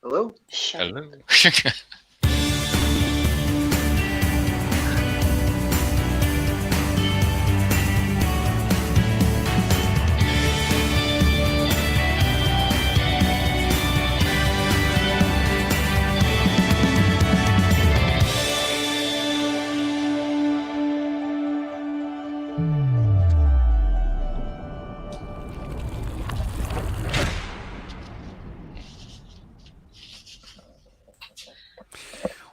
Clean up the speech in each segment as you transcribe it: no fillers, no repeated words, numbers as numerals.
Hello? Hello.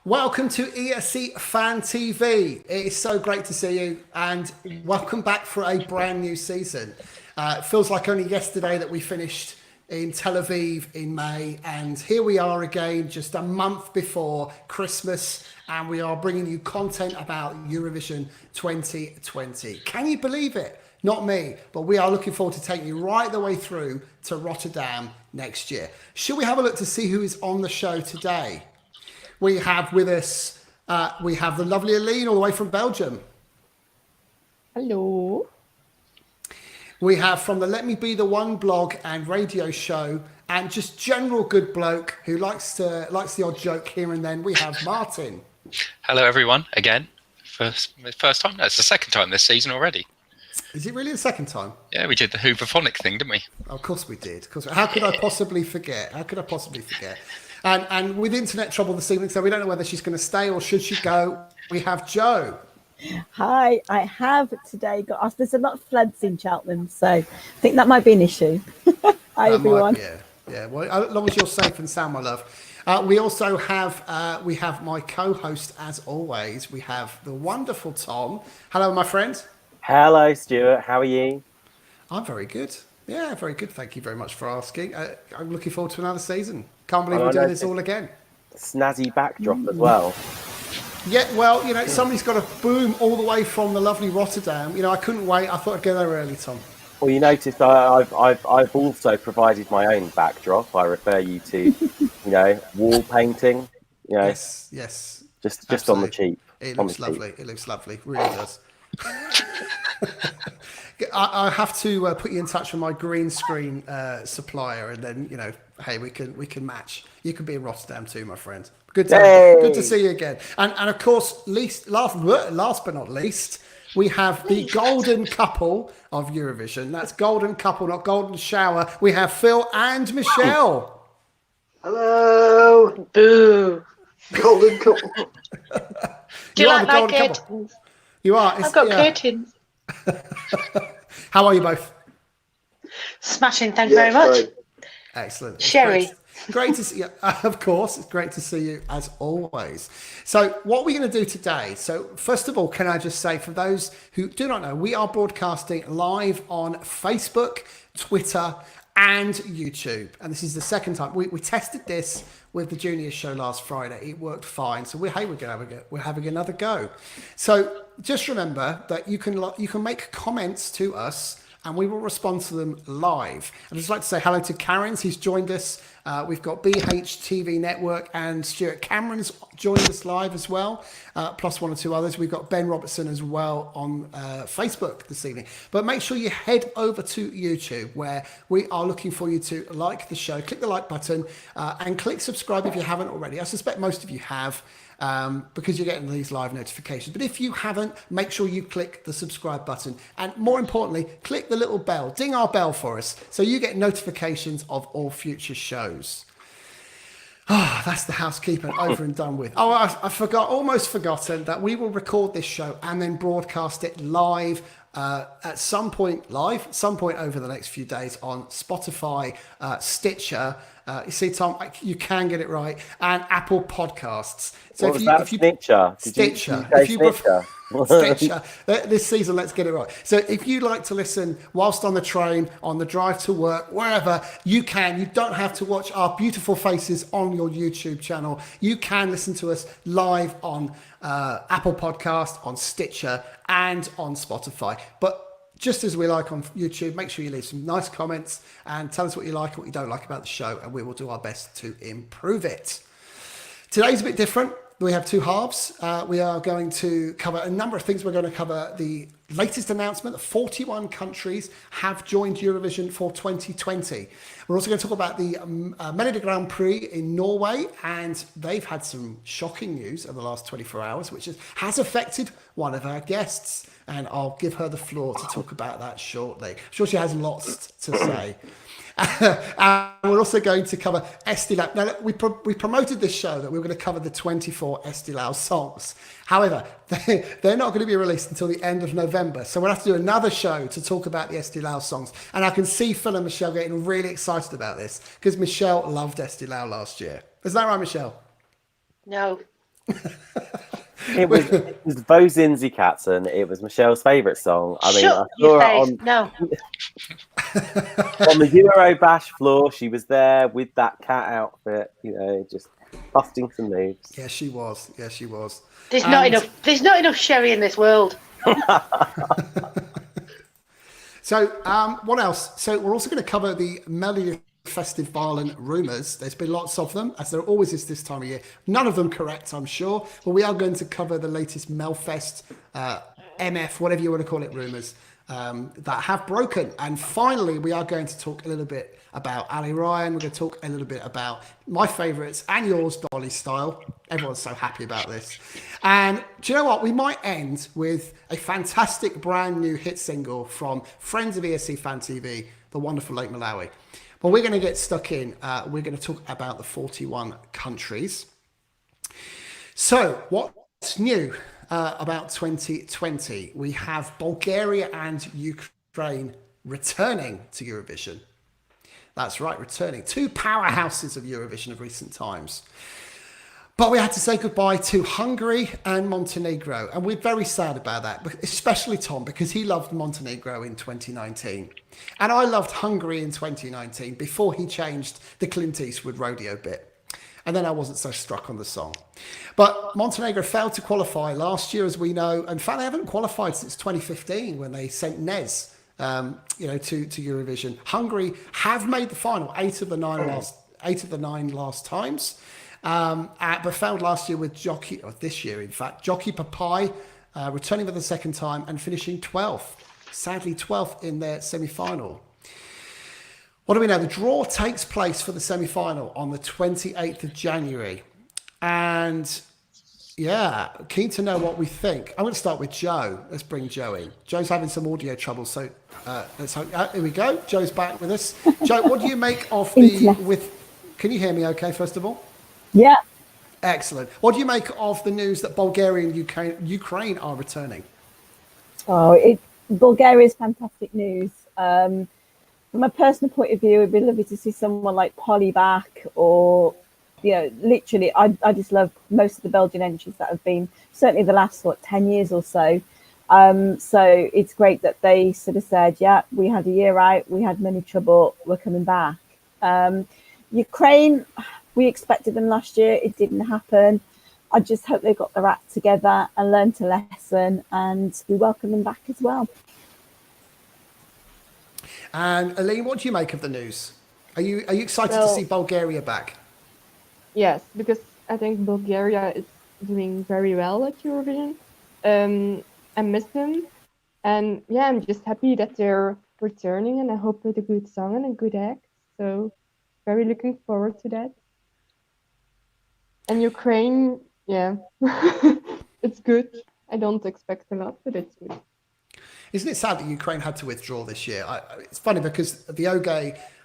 Welcome to ESC Fan TV. It is so great to see you and welcome back for a brand new season. It feels like only yesterday that we finished in Tel Aviv in May, and here we are again just a month before Christmas, and we are bringing you content about Eurovision 2020. Can you believe it? Not me, but we are looking forward to taking you right the way through to Rotterdam next year. Should we have a look to see who is on the show today? We have with us, we have the lovely Aline all the way from Belgium. Hello. We have from the Let Me Be the One blog and radio show, and just general good bloke who likes the odd joke here and then. We have Martin. Hello, everyone. Again, first time. That's the second time this season already. Is it really the second time? Yeah, we did the Hooverphonic thing, didn't we? Of course we did. How could I possibly forget? And with internet trouble this evening, so we don't know whether she's going to stay or should she go. We have Joe. Hi, I have today got. There's a lot of floods in Cheltenham, so I think that might be an issue. Hi, everyone. Yeah. Well, as long as you're safe and sound, my love. We also have my co-host as always. We have the wonderful Tom. Hello, my friend. Hello, Stuart. How are you? I'm very good. Yeah, very good. Thank you very much for asking. I'm looking forward to another season. Can't believe we're doing this all again. Snazzy backdrop as well. Yeah, well, somebody's got a boom all the way from the lovely Rotterdam. I couldn't wait. I thought I'd go there early, Tom. Well, you noticed I've also provided my own backdrop. I refer you to, wall painting. Yes. Just Absolutely. on the cheap. It looks lovely. It looks lovely. It really does. I have to put you in touch with my green screen supplier, and then hey, we can match. You could be in Rotterdam too, my friend. Good to see you again. And of course, last but not least, we have the golden couple of Eurovision. That's golden couple, not golden shower. We have Phil and Michelle. Hello. Boo. Golden couple. Do you like my curtains? You are. I've got curtains. How are you both? Smashing, thank you very much. Great. Excellent. Sherry. Great to see you. Of course, it's great to see you as always. So what we're going to do today, so first of all, can I just say for those who do not know, we are broadcasting live on Facebook, Twitter, and YouTube. And this is the second time. We tested this with the junior show last Friday. It worked fine. So we're having another go. So just remember that you can make comments to us and we will respond to them live. I'd just like to say hello to Karen's, who's joined us. We've got BHTV Network and Stuart Cameron's joined us live as well, plus one or two others. We've got Ben Robertson as well on Facebook this evening. But make sure you head over to YouTube, where we are looking for you to like the show. Click the like button and click subscribe if you haven't already. I suspect most of you have. Because you're getting these live notifications. But if you haven't, make sure you click the subscribe button. And more importantly, click the little bell. Ding our bell for us so you get notifications of all future shows. Oh, that's the housekeeping over and done with. Oh, I almost forgotten that we will record this show and then broadcast it live at some point over the next few days on Spotify, Stitcher. You see, Tom, you can get it right, and Apple Podcasts. So Stitcher. Stitcher. This season, let's get it right. So if you'd like to listen whilst on the train, on the drive to work, wherever, you can. You don't have to watch our beautiful faces on your YouTube channel. You can listen to us live on Apple Podcast, on Stitcher, and on Spotify. But just as we like on YouTube, make sure you leave some nice comments and tell us what you like and what you don't like about the show, and we will do our best to improve it. Today's a bit different. we have two halves. We are going to cover a number of things. We're going to cover the latest announcement that 41 countries have joined Eurovision for 2020. We're also going to talk about the Melodi Grand Prix in Norway, and they've had some shocking news over the last 24 hours, which has affected one of our guests, and I'll give her the floor to talk about that shortly. I'm sure she has lots to say. And we're also going to cover Eesti Laul. Now, we promoted this show that we were going to cover the 24 Eesti Laul songs. However, they're not going to be released until the end of November. So we'll have to do another show to talk about the Eesti Laul songs. And I can see Phil and Michelle getting really excited about this because Michelle loved Eesti Laul last year. Is that right, Michelle? No. It was Bo Zinzi Katzen. It was Michelle's favourite song. I mean, I saw her on the Euro Bash floor. She was there with that cat outfit, just busting some moves. Yeah, she was. Yeah, she was. There's not enough sherry in this world. So, what else? So, we're also going to cover the Melodifestivalen rumours. There's been lots of them, as there always is this time of year. None of them correct, I'm sure. But we are going to cover the latest Melfest, MF, whatever you want to call it, rumours that have broken. And finally, we are going to talk a little bit about Ali Ryan. We're going to talk a little bit about my favourites and yours, Dolly Style. Everyone's so happy about this. And do you know what? We might end with a fantastic brand new hit single from friends of ESC Fan TV, the wonderful Lake Malawi. But we're going to get stuck in. We're going to talk about the 41 countries. So what's new about 2020? We have Bulgaria and Ukraine returning to Eurovision. That's right, returning. Two powerhouses of Eurovision of recent times. But we had to say goodbye to Hungary and Montenegro. And we're very sad about that, especially Tom, because he loved Montenegro in 2019. And I loved Hungary in 2019 before he changed the Clint Eastwood rodeo bit. And then I wasn't so struck on the song. But Montenegro failed to qualify last year, as we know. In fact, they haven't qualified since 2015 when they sent Nez to Eurovision. Hungary have made the final 8 of the 9 last times, but failed last year with this year, in fact, Jockey Papai returning for the second time and finishing 12th. Sadly, 12th in their semi-final. What do we know? The draw takes place for the semi-final on the 28th of January. And yeah, keen to know what we think. I'm going to start with Joe. Let's bring Joe in. Joe's having some audio trouble, so let's hope. Here we go. Joe's back with us. Joe, what do you make of Can you hear me okay, first of all? Yeah. Excellent. What do you make of the news that Bulgaria and Ukraine are returning? Bulgaria is fantastic news. From a personal point of view, it'd be lovely to see someone like Polly back, or literally, I just love most of the Belgian entries that have been, certainly the last 10 years or so. So it's great that they sort of said, yeah, we had a year out, we had money trouble, we're coming back. Ukraine, we expected them last year, it didn't happen. I just hope they got their act together and learned a lesson, and we welcome them back as well. And Aline, what do you make of the news? Are you excited to see Bulgaria back? Yes, because I think Bulgaria is doing very well at Eurovision. I miss them, and yeah, I'm just happy that they're returning, and I hope with a good song and a good act. So, very looking forward to that. And Ukraine, yeah, it's good. I don't expect a lot, but it's good. Isn't it sad that Ukraine had to withdraw this year? It's funny because the OGE,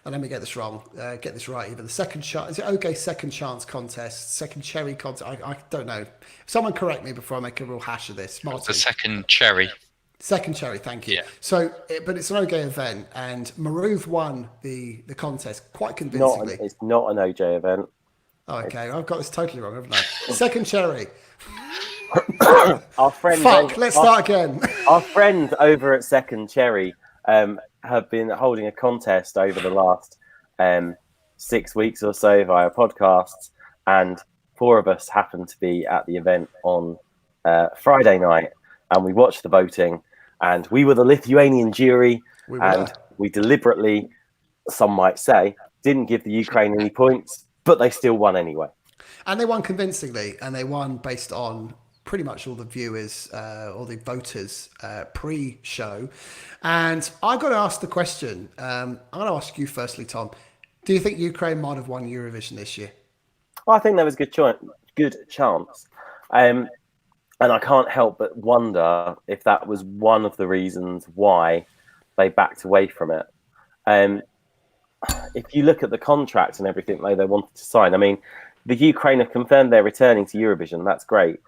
and let me get this wrong, get this right even, the second chance, is it OGE second chance contest, second cherry contest? I don't know. Someone correct me before I make a real hash of this. Martin. The second cherry. Second cherry, thank you. Yeah. So, but it's an OGE event, and Maruv won the contest quite convincingly. It's not an OJ event. Oh, okay, I've got this totally wrong, haven't I? Second cherry. Our friend. Let's start again. Our friends over at Second Cherry have been holding a contest over the last 6 weeks or so via podcasts, and 4 of us happened to be at the event on Friday night, and we watched the voting, and we were the Lithuanian jury, and we deliberately, some might say, didn't give the Ukraine any points, but they still won anyway. And they won convincingly, and they won based on pretty much all the viewers or the voters pre-show. And I got to ask the question. I'm going to ask you firstly, Tom. Do you think Ukraine might have won Eurovision this year? Well, I think there was a good chance. And I can't help but wonder if that was one of the reasons why they backed away from it. If you look at the contract and everything they wanted to sign, I mean, the Ukraine have confirmed they're returning to Eurovision. That's great.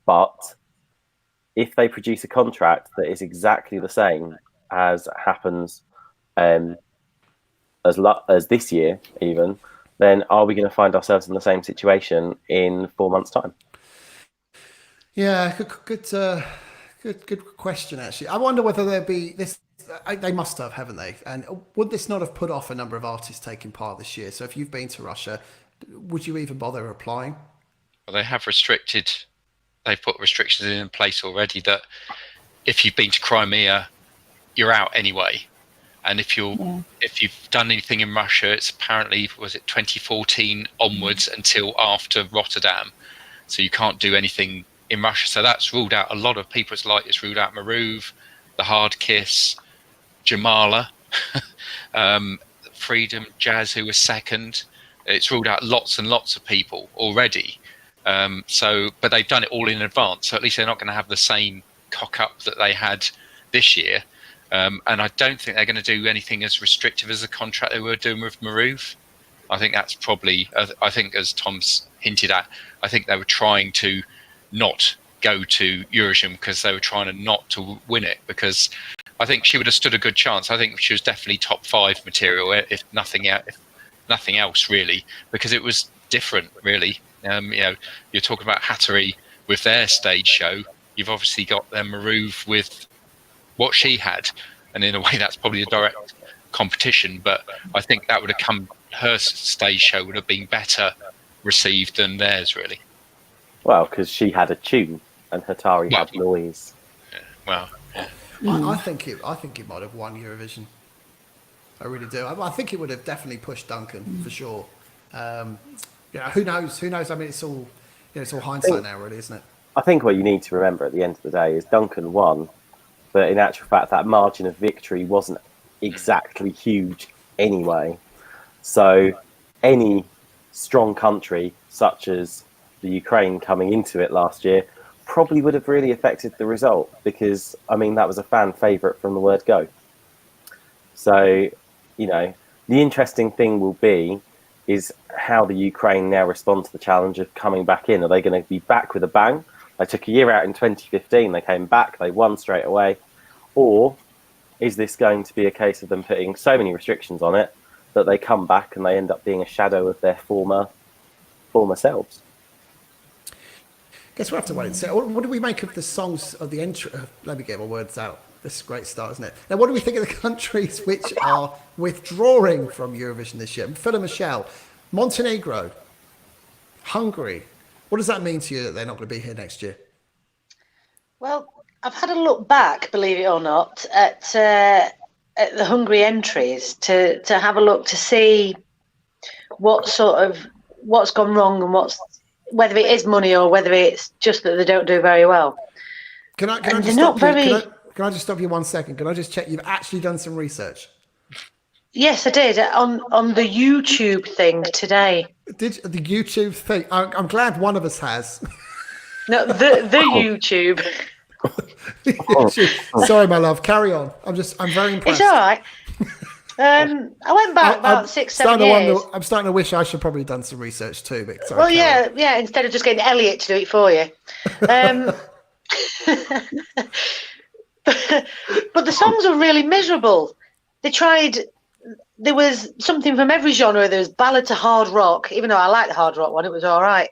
But if they produce a contract that is exactly the same as happens as this year, even, then are we going to find ourselves in the same situation in 4 months' time? Yeah, good question. Actually, I wonder whether there'd be this. They must have, haven't they? And would this not have put off a number of artists taking part this year? So if you've been to Russia, would you even bother applying? Well, they have restricted. They've put restrictions in place already that if you've been to Crimea, you're out anyway. And if you've done anything in Russia, it's apparently, was it 2014 onwards until after Rotterdam. So you can't do anything in Russia. So that's ruled out a lot of people. It's ruled out Maruv, The Hard Kiss, Jamala, Freedom, Jazz, who was second. It's ruled out lots and lots of people already. But they've done it all in advance. So at least they're not going to have the same cock up that they had this year. And I don't think they're going to do anything as restrictive as the contract they were doing with Maruv. I think that's probably, I think as Tom's hinted at, I think they were trying to not go to Eurovision because they were trying not to win it, because I think she would have stood a good chance. I think she was definitely top 5 material, if nothing else really, because it was different really. You're talking about Hattori with their stage show. You've obviously got their Maruv with what she had, and in a way that's probably a direct competition, but I think that would have her stage show would have been better received than theirs really. Well, because she had a tune and Hattori had noise. Yeah, I think it might have won Eurovision. I really do. I think it would have definitely pushed Duncan for sure. Who knows? I mean, it's all hindsight now, really, isn't it? I think what you need to remember at the end of the day is Duncan won, but in actual fact, that margin of victory wasn't exactly huge anyway. So any strong country, such as the Ukraine coming into it last year, probably would have really affected the result, because, I mean, that was a fan favourite from the word go. So, the interesting thing will be is how the Ukraine now respond to the challenge of coming back in. Are they going to be back with a bang? They took a year out in 2015, they came back, they won straight away. Or is this going to be a case of them putting so many restrictions on it that they come back and they end up being a shadow of their former selves? Guess we'll have to wait and see. What do we make of the songs of the entry? Let me get my words out. This is a great start, isn't it? Now, what do we think of the countries which are withdrawing from Eurovision this year? Phil and Michelle, Montenegro, Hungary. What does that mean to you that they're not going to be here next year? Well, I've had a look back, believe it or not, at the Hungary entries to have a look to see what's gone wrong and whether it is money or whether it's just that they don't do very well. Can I just stop you 1 second? Can I just check you've actually done some research? Yes, I did on the YouTube thing today. Did the YouTube thing? I'm glad one of us has. No, the YouTube. Sorry, my love. Carry on. I'm very impressed. It's all right. I went back about 6-7 years. I'm starting to wish I should probably have done some research too. But sorry, well, yeah. Instead of just getting Elliot to do it for you. But the songs are really miserable. There was something from every genre. There was ballad to hard rock, even though I liked the hard rock one, it was all right.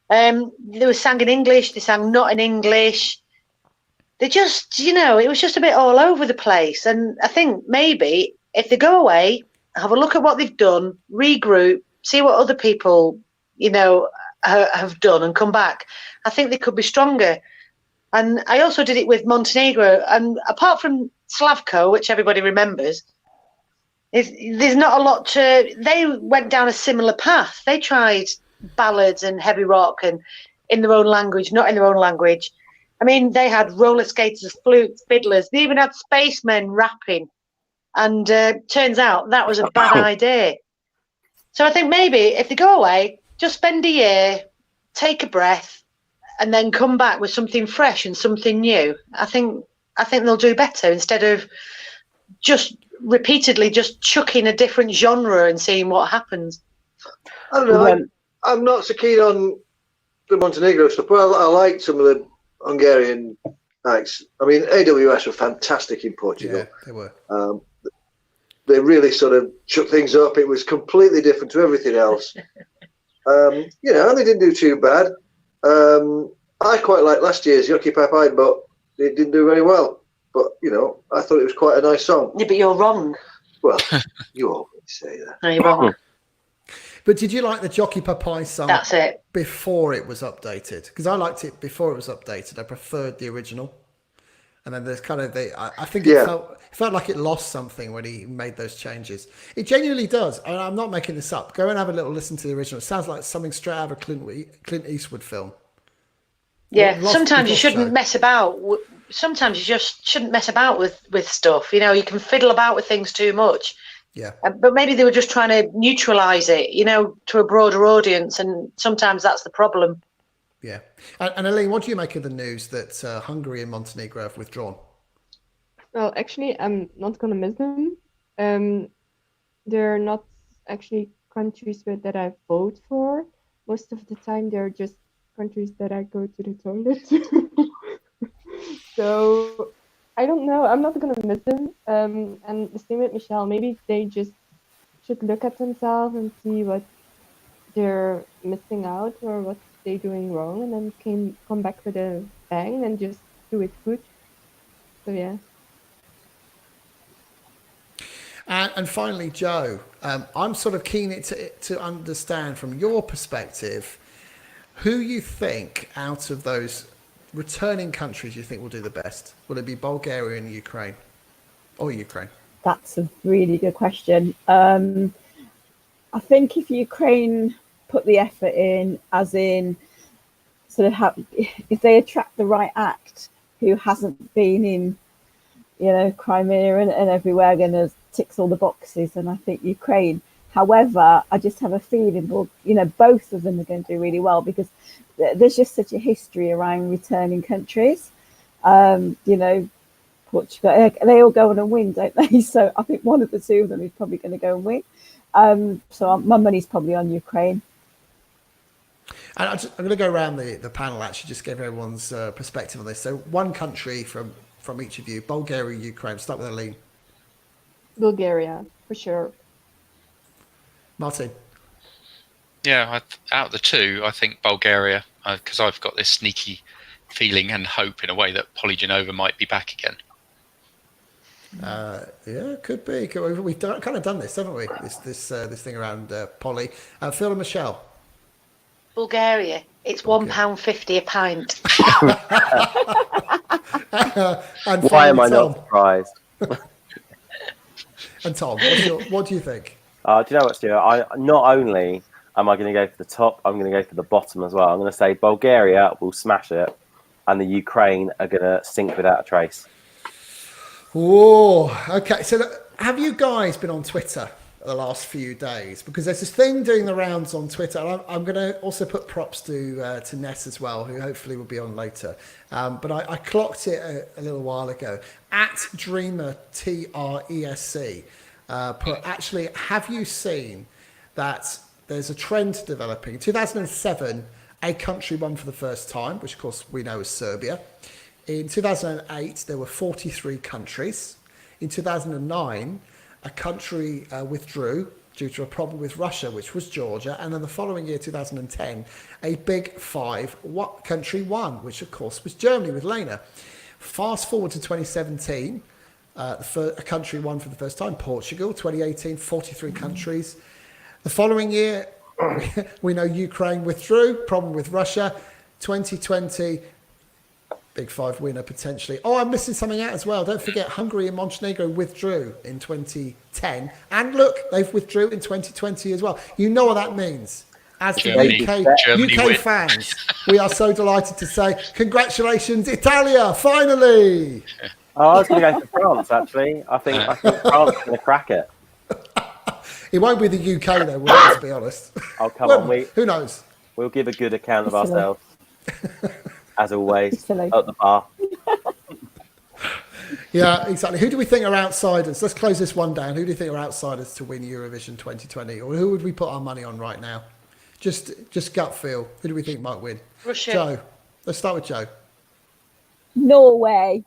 They were sang in English, they sang not in English. They just, it was just a bit all over the place. And I think maybe if they go away, have a look at what they've done, regroup, see what other people, have done and come back, I think they could be stronger. And I also did it with Montenegro. And apart from Slavko, which everybody remembers, there's not a lot they went down a similar path. They tried ballads and heavy rock and in their own language, not in their own language. I mean, they had roller skaters, flutes, fiddlers. They even had spacemen rapping. And turns out that was a bad idea. So I think maybe if they go away, just spend a year, take a breath, and then come back with something fresh and something new. I think they'll do better instead of just repeatedly just chucking a different genre and seeing what happens. I don't know. I'm not so keen on the Montenegro stuff, but I like some of the Hungarian acts. I mean, AWS were fantastic in Portugal. Yeah, they were. They really sort of shook things up. It was completely different to everything else. You know, and they didn't do too bad. I quite liked last year's Yucky Papai, but it didn't do very well. But, you know, I thought it was quite a nice song. Yeah, but you're wrong. Well, you always say that. No, you're wrong. But did you like the Jockey Papai song That's it. before it was updated? Because I liked it before it was updated. I preferred the original. And then there's kind of I think it felt like it lost something when he made those changes. It genuinely does. And I'm not making this up. Go and have a little listen to the original. It sounds like something straight out of a Clint Eastwood film. Yeah, sometimes you shouldn't mess about. Sometimes you just shouldn't mess about with stuff. You know, you can fiddle about with things too much. Yeah. But maybe they were just trying to neutralise it, you know, to a broader audience. And sometimes that's the problem. Yeah. And Elaine, what do you make of the news that Hungary and Montenegro have withdrawn? Well, actually, I'm not going to miss them. They're not actually countries that I vote for. Most of the time, they're just countries that I go to the toilet. So, I don't know. I'm not going to miss them. And the same with Michelle. Maybe they just should look at themselves and see what they're missing out or what they're doing wrong, and then come back with a bang and just do it good. So, yeah. And finally, Joe, I'm sort of keen to understand from your perspective who you think out of those returning countries you think will do the best. Will it be Bulgaria and Ukraine? Or Ukraine? That's a really good question. I think if Ukraine put the effort in, as in sort of if they attract the right act who hasn't been in, you know, Crimea and everywhere, going to ticks all the boxes, and I think Ukraine. However, I just have a feeling, you know, both of them are going to do really well because there's just such a history around returning countries. You know, Portugal, they all go on and win, don't they? So I think one of the two of them is probably going to go and win. So my money's probably on Ukraine. And I'm going to go around the panel, actually, just give everyone's perspective on this. So one country from each of you, Bulgaria, Ukraine. Start with Aline. Bulgaria, for sure. Martin. Yeah, out of the two, I think Bulgaria, because I've got this sneaky feeling and hope in a way that Polygenova might be back again. Yeah, could be. We've kind of done this, haven't we? This thing around Polly. Phil and Michelle. Bulgaria. It's £1.50 a pint. And why am I Tom. not surprised? And Tom, what do you think? Do you know what, Stuart? Not only am I going to go for the top, I'm going to go for the bottom as well. I'm going to say Bulgaria will smash it, and the Ukraine are going to sink without a trace. Oh, okay. So have you guys been on Twitter the last few days? Because there's this thing doing the rounds on Twitter. And I'm going to also put props to Ness as well, who hopefully will be on later. But I clocked it a little while ago. At Dreamer TRESC put, actually, have you seen that there's a trend developing? In 2007, a country won for the first time, which of course we know is Serbia. In 2008, there were 43 countries. In 2009, a country withdrew due to a problem with Russia, which was Georgia. And then the following year, 2010, a big five country won, which of course was Germany with Lena. Fast forward to 2017, a country won for the first time, Portugal. 2018, 43 countries. The following year, we know Ukraine withdrew, problem with Russia. 2020, big five winner potentially. Oh, I'm missing something out as well. Don't forget, Hungary and Montenegro withdrew in 2010. And look, they've withdrew in 2020 as well. You know what that means. as the Germany UK win. fans, we are so delighted to say congratulations, Italia! Finally. Oh, I was going to go for France, actually. I think France is going to crack it. It won't be the UK though, will it, let's be honest. Oh, come on. Who knows? We'll give a good account of Italy. ourselves, as always, Italy. at the bar. Yeah, exactly. Who do we think are outsiders? Let's close this one down. Who do you think are outsiders to win Eurovision 2020? Or who would we put our money on right now? Just gut feel. Who do we think might win? Russia. Joe. Let's start with Joe. Norway.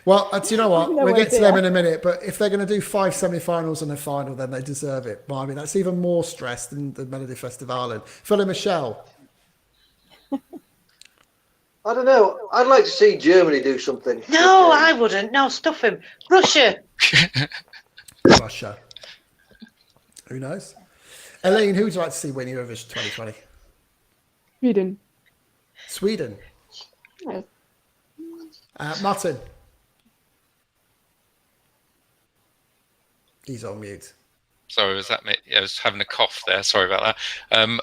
Well, do you know what? No We'll get to idea. them in a minute, but if they're going to do 5 semi-finals and a final, then they deserve it. Well, I mean, that's even more stress than the Melodifestivalen. Phil and Michelle. I don't know. I'd like to see Germany do something. No, I wouldn't. No, stuff him. Russia. Russia. Who knows? Elaine, who would you like to see win Eurovision 2020? Sweden. Sweden. Yes. Martin. He's on mute. Sorry, was that me? I was having a cough there. Sorry about that.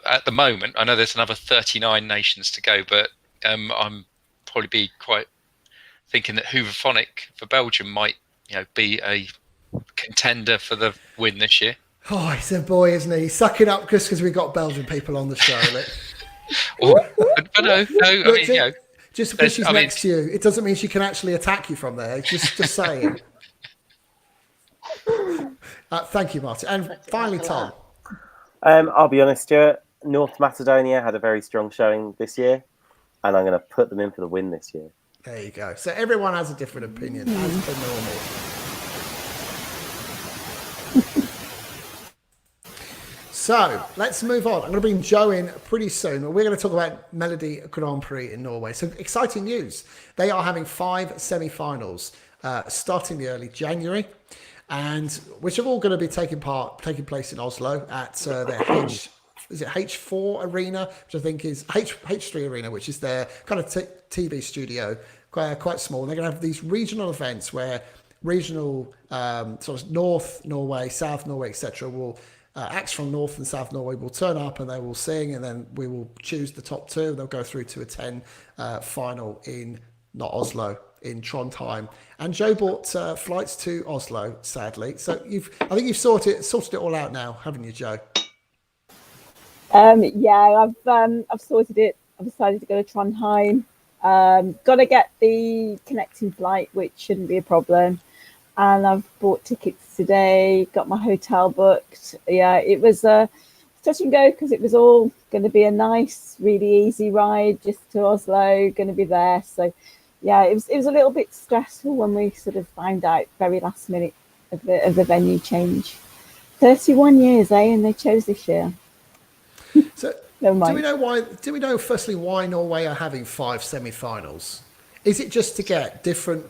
At the moment, I know there's another 39 nations to go, but I'm probably be quite thinking that Hooverphonic for Belgium might, be a contender for the win this year. Oh, he's a boy, isn't he? Suck it up just because we've got Belgian people on the show. But no, I mean, just because she's I mean- next to you, it doesn't mean she can actually attack you from there. Just saying. Thank you, Martin. And finally, Tom. I'll be honest, Stuart. North Macedonia had a very strong showing this year, and I'm going to put them in for the win this year. There you go. So everyone has a different opinion, as per normal. So let's move on. I'm going to bring Joe in pretty soon. We're going to talk about Melody Grand Prix in Norway. So exciting news. They are having 5 semi-finals starting the early January, and which are all going to be taking place in Oslo at their H4 arena, which I think is H3 arena, which is their kind of TV studio, quite small. And they're going to have these regional events where regional sort of North Norway, South Norway, etc. will acts from North and South Norway will turn up and they will sing, and then we will choose the top 2. They'll go through to a 10 final in not Oslo, in Trondheim. And Joe bought flights to Oslo, sadly. So I think you've sorted it all out now, haven't you, Joe? Yeah, I've sorted it. I've decided to go to Trondheim. Got to get the connecting flight, which shouldn't be a problem. And I've bought tickets today, got my hotel booked. Yeah, it was touch and go because it was all going to be a nice, really easy ride just to Oslo, going to be there. So, yeah, it was a little bit stressful when we sort of found out very last minute of the venue change. 31 years, and they chose this year. So Never mind. do we know firstly why Norway are having 5 semi-finals? Is it just to get different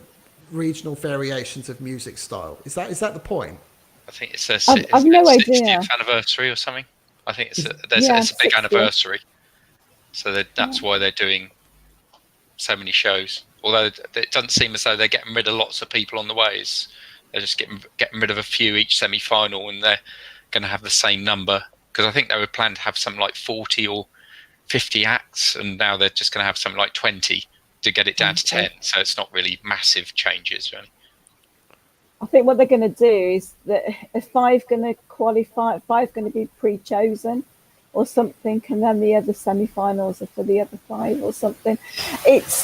regional variations of music style? Is that the point? I think it's their I've no 60th idea. anniversary or something. I think it's a big 60th. anniversary, so that's why they're doing so many shows. Although it doesn't seem as though they're getting rid of lots of people on the ways. They're just getting rid of a few each semi-final, and they're going to have the same number, because I think they were planned to have something like 40 or 50 acts, and now they're just going to have something like 20 to get it down to 10. So it's not really massive changes, really. I think what they're going to do is that if 5 going to qualify, 5 going to be pre-chosen or something, and then the other semi-finals are for the other 5 or something. It's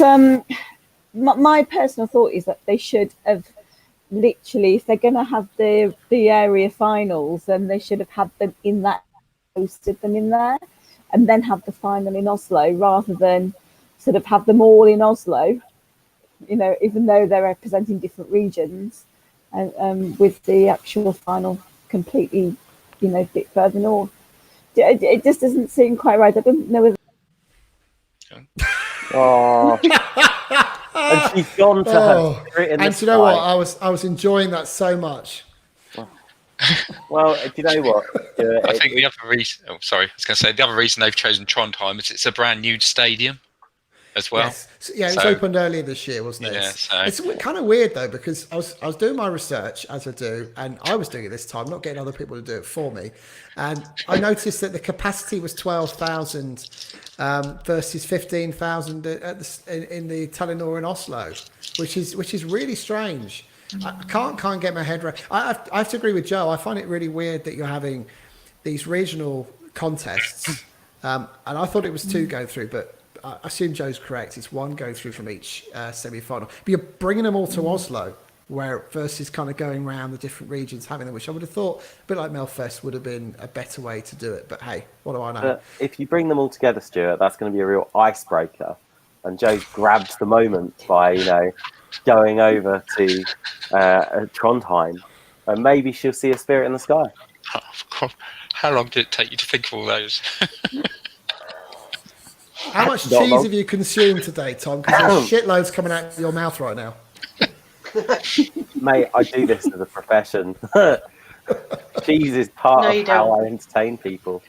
my personal thought is that they should have literally, if they're going to have the area finals, then they should have had them in that, hosted them in there, and then have the final in Oslo, rather than sort of have them all in Oslo, even though they're representing different regions, and with the actual final completely, a bit further north. It just doesn't seem quite right. I don't know whether. Oh, and she's gone to her spirit in the And do you know sky. what? I was enjoying that so much. Well, do you know what? I think the other reason. Oh, sorry, I was going to say the other reason they've chosen Trondheim is it's a brand new stadium. as well. Yes. So, yeah, it was opened earlier this year, wasn't it? Yeah, so. It's kind of weird though, because I was doing my research, as I do, and I was doing it this time, not getting other people to do it for me. And I noticed that the capacity was 12,000 versus 15,000 in the Telenor in Oslo, which is really strange. I can't get my head around. I have to agree with Joe. I find it really weird that you're having these regional contests, and I thought it was 2 going through, but I assume Joe's correct. It's 1 going through from each semi-final. But you're bringing them all to Oslo, where versus kind of going around the different regions, having them, which I would have thought, a bit like Melfest, would have been a better way to do it. But hey, what do I know? But if you bring them all together, Stuart, that's going to be a real icebreaker. And Joe's grabbed the moment by, going over to Trondheim, and maybe she'll see a spirit in the sky. Oh, how long did it take you to think of all those? How much cheese have you consumed today, Tom? Because there's shitloads coming out of your mouth right now. Mate, I do this as a profession. Cheese is part of how I entertain people.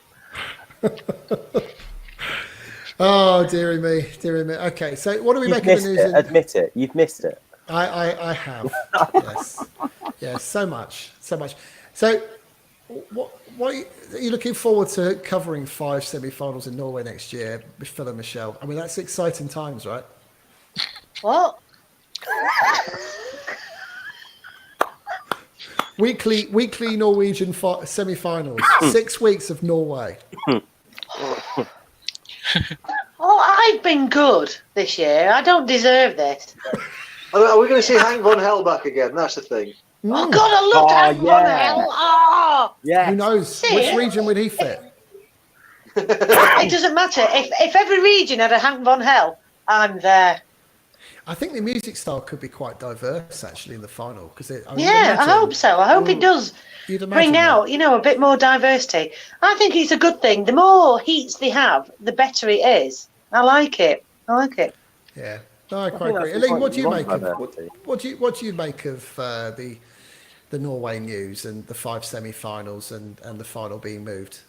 Oh, dearie me, dearie me. Okay, so what do we make of the news? Admit it. You've missed it. I have. Yes, so much. So, what are you looking forward to covering 5 semi-finals in Norway next year with Phil and Michelle? I mean, that's exciting times, right? What? Weekly Norwegian semi-finals. 6 weeks of Norway. Oh, I've been good this year. I don't deserve this. Are we going to see Hank von Hell back again? That's the thing. Oh God, I love Hank von Hell. Oh, yeah. Who knows? Which region would he fit? it doesn't matter. If every region had a Hank von Hell, I'm there. I think the music style could be quite diverse, actually, in the final. I hope so. I hope it does bring out, a bit more diversity. I think it's a good thing. The more heats they have, the better it is. I like it. Yeah, no, I quite agree. Elaine, what do you make of what do you make of the Norway news and the 5 semi-finals and the final being moved?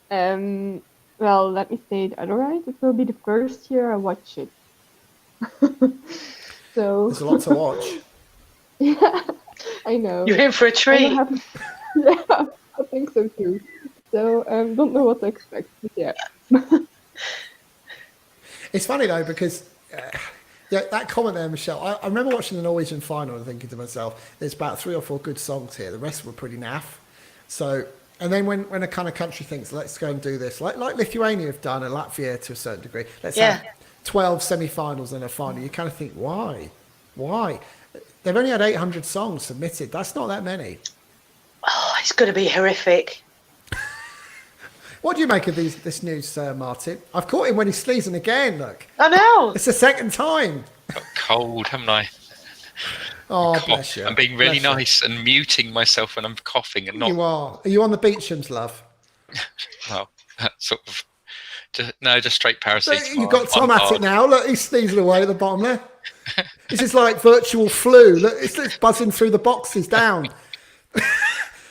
Well, let me say it otherwise. It will be the first year I watch it. So there's a lot to watch. Yeah, I know. You're in for a treat. Yeah, I think so too. So don't know what to expect, but yeah. It's funny though, because that comment there, Michelle, I remember watching the Norwegian final and thinking to myself, there's about 3 or 4 good songs here. The rest were pretty naff. So, and then when a kind of country thinks, let's go and do this, like Lithuania have done, and Latvia to a certain degree, let's have 12 semi-finals and a final, you kind of think, why? They've only had 800 songs submitted. That's not that many. Oh, it's going to be horrific. What do you make of this news, Martin? I've caught him when he's sneezing again, look. I know. It's the second time. Got cold, haven't I? Oh, bless you. I'm being really nice and muting myself when I'm coughing and not... You are. Are you on the Beechams, love? Well, that's sort of... just straight paracetamol. You've got Tom at it now. Look, he's sneezing away at the bottom there. This is like virtual flu. Look, it's buzzing through the boxes down.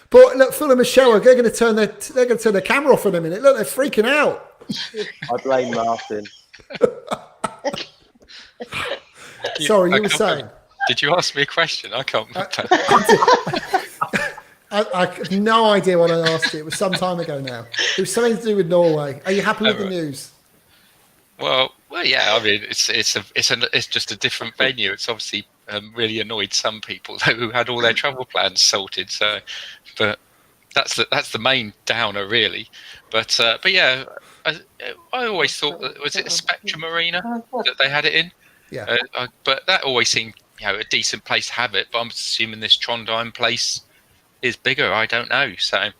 But look, Phil and Michelle, they're going to turn their camera off in a minute. Look, they're freaking out. I blame Martin. Sorry, you were saying. Did you ask me a question? I can't remember. I have no idea what I asked you. It was some time ago now. It was something to do with Norway. Are you happy with the news? Well, yeah. I mean, it's just a different venue. It's obviously really annoyed some people who had all their travel plans sorted. So, but that's the main downer, really. But yeah, I always thought that was it a Spectrum Arena that they had it in. Yeah. But that always seemed a decent place to have it. But I'm assuming this Trondheim place is bigger. I don't know. So.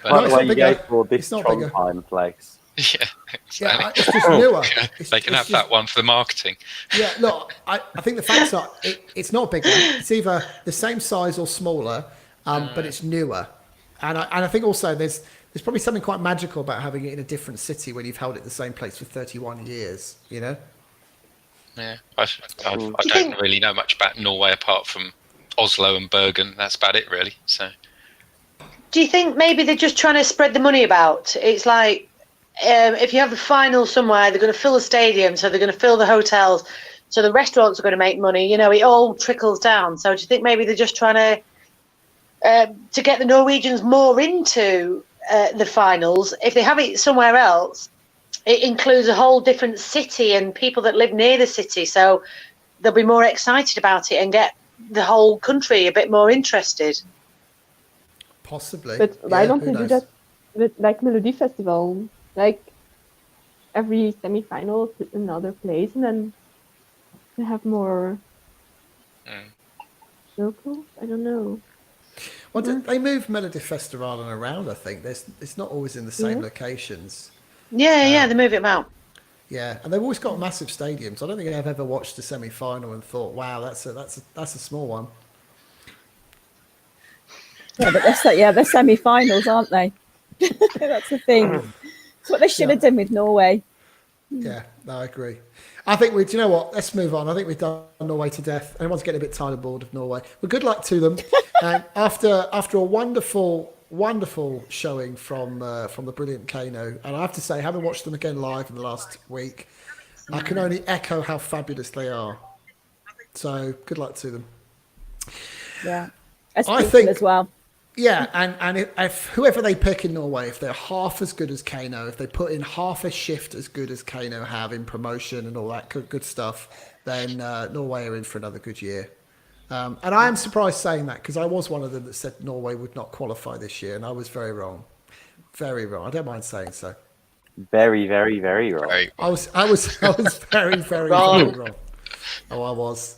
By the way, you go for this Trondheim place. Yeah, exactly. Yeah, it's just newer. They can have that one for the marketing. Yeah, look, I think the facts are it's not bigger. It's either the same size or smaller, but it's newer. And I think also there's probably something quite magical about having it in a different city when you've held it the same place for 31 years. Yeah, I don't really know much about Norway apart from Oslo and Bergen. That's about it, really. So, do you think maybe they're just trying to spread the money about? It's like if you have the final somewhere, they're going to fill the stadium, so they're going to fill the hotels, so the restaurants are going to make money. You know, it all trickles down. So do you think maybe they're just trying to get the Norwegians more into the finals? If they have it somewhere else, it includes a whole different city and people that live near the city, so they'll be more excited about it and get the whole country a bit more interested. Possibly. But why don't they do that with like Melodifestivalen? Like every semi-final put another place, and then they have more locals. I don't know. Well, they move Melodifestivalen around. I think it's not always in the same locations. Yeah, they move it about. Yeah, and they've always got massive stadiums. I don't think I've ever watched a semi-final and thought, "Wow, that's a small one." Yeah, but they're semi-finals, aren't they? That's the thing. That's what they should have done with Norway. Yeah, no, I agree. I think do you know what? Let's move on. I think we've done Norway to death. Everyone's getting a bit tired and bored of Norway. Well, good luck to them. And after a wonderful showing from the brilliant Kano, and I have to say, having watched them again live in the last week, I can only echo how fabulous they are. So good luck to them. Yeah, as I think as well. Yeah, and if whoever they pick in Norway, if they're half as good as Kano, if they put in half a shift as good as Kano have in promotion and all that good stuff, then Norway are in for another good year. And I am surprised saying that, because I was one of them that said Norway would not qualify this year, and I was very wrong. Very wrong. I don't mind saying so. Very, very, very wrong. I was very, very, very wrong. Oh, I was.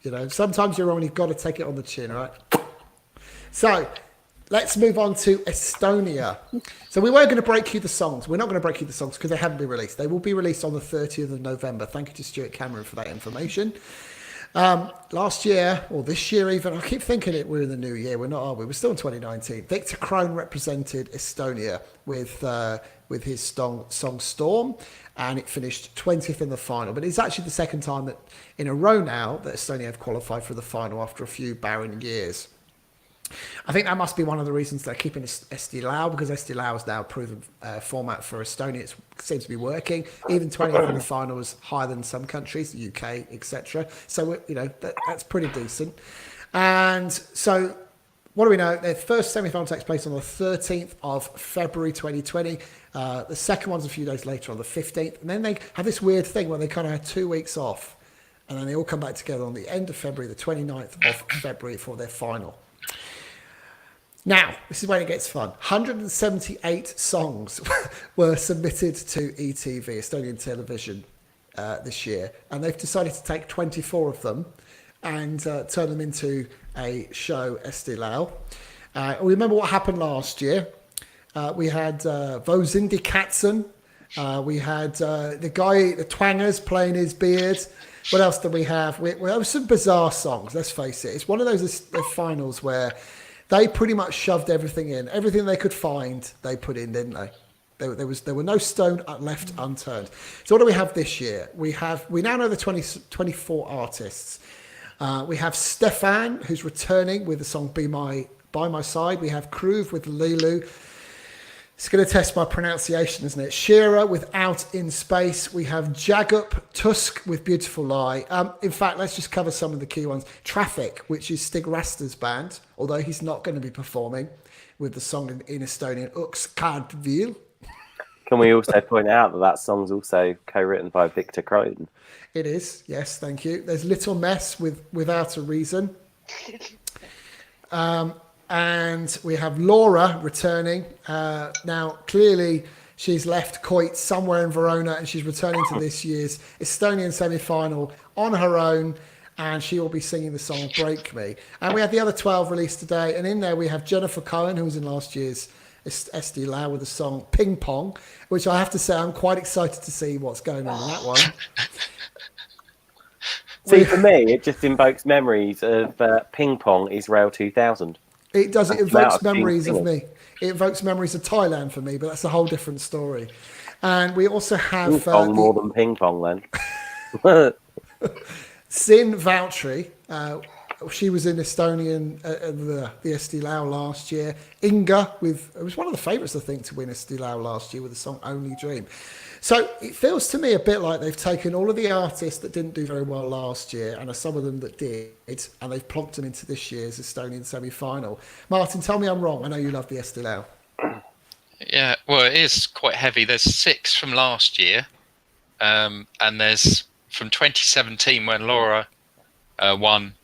You know, sometimes you're wrong and you've got to take it on the chin, right? So let's move on to Estonia. So we were going to break you the songs. We're not going to break you the songs because they haven't been released. They will be released on the 30th of November. Thank you to Stuart Cameron for that information. Last year, or this year even, I keep thinking we're in the new year. We're not, are we? We're still in 2019. Victor Krone represented Estonia with his song Storm, and it finished 20th in the final. But it's actually the second time that in a row now that Estonia have qualified for the final after a few barren years. I think that must be one of the reasons they're keeping Eesti Laul, because Eesti Laul is now a proven format for Estonia. It seems to be working. Even 20th in the final is higher than some countries, the UK, etc. So, you know, that's pretty decent. And so, what do we know? Their first semi-final takes place on the 13th of February 2020. The second one's a few days later on the 15th. And then they have this weird thing where they kind of had 2 weeks off. And then they all come back together on the end of February, the 29th of February for their final. Now, this is when it gets fun. 178 songs were submitted to ETV, Estonian television, this year. And they've decided to take 24 of them and turn them into a show, Eesti Laul. Remember what happened last year. We had Vosindi Katzen. We had the guy, the Twangers, playing his beard. What else did we have? We have some bizarre songs, let's face it. It's one of those finals where they pretty much shoved everything in. Everything they could find, they put in, didn't they? There were no stone left unturned. So what do we have this year? We now know the 24 artists. We have Stefan, who's returning with the song By My Side. We have Kruv with Lulu. It's going to test my pronunciation, isn't it? Shira with Out in Space. We have Jagup Tusk with Beautiful Lie. In fact, let's just cover some of the key ones. Traffic, which is Stig Rasta's band, although he's not going to be performing, with the song in Estonian, Uks Kardvil. Can we also point out that song's also co-written by Victor Krone? It is, yes, thank you. There's Little Mess with Without a Reason. And we have Laura returning. Now, clearly, she's left Coit somewhere in Verona, and she's returning to this year's Estonian semi-final on her own, and she will be singing the song Break Me. And we have the other 12 released today, and in there we have Jennifer Cohen, who was in last year's Eesti Laul with the song Ping Pong, which I have to say I'm quite excited to see what's going on in that one. See, for me, it just invokes memories of Ping Pong Israel 2000. It does. It evokes memories of me. It evokes memories of Thailand for me, but that's a whole different story. And we also have Ping Pong more than Ping Pong then. Sin Vautry she was in Estonian the Eesti Laul last year. Inga it was one of the favourites, I think, to win Eesti Laul last year with the song Only Dream. So it feels to me a bit like they've taken all of the artists that didn't do very well last year, and some of them that did, and they've plonked them into this year's Estonian semi-final. Martin, tell me I'm wrong. I know you love the Eesti Laul. Yeah, well, it is quite heavy. There's 6 from last year, and there's from 2017 when Laura won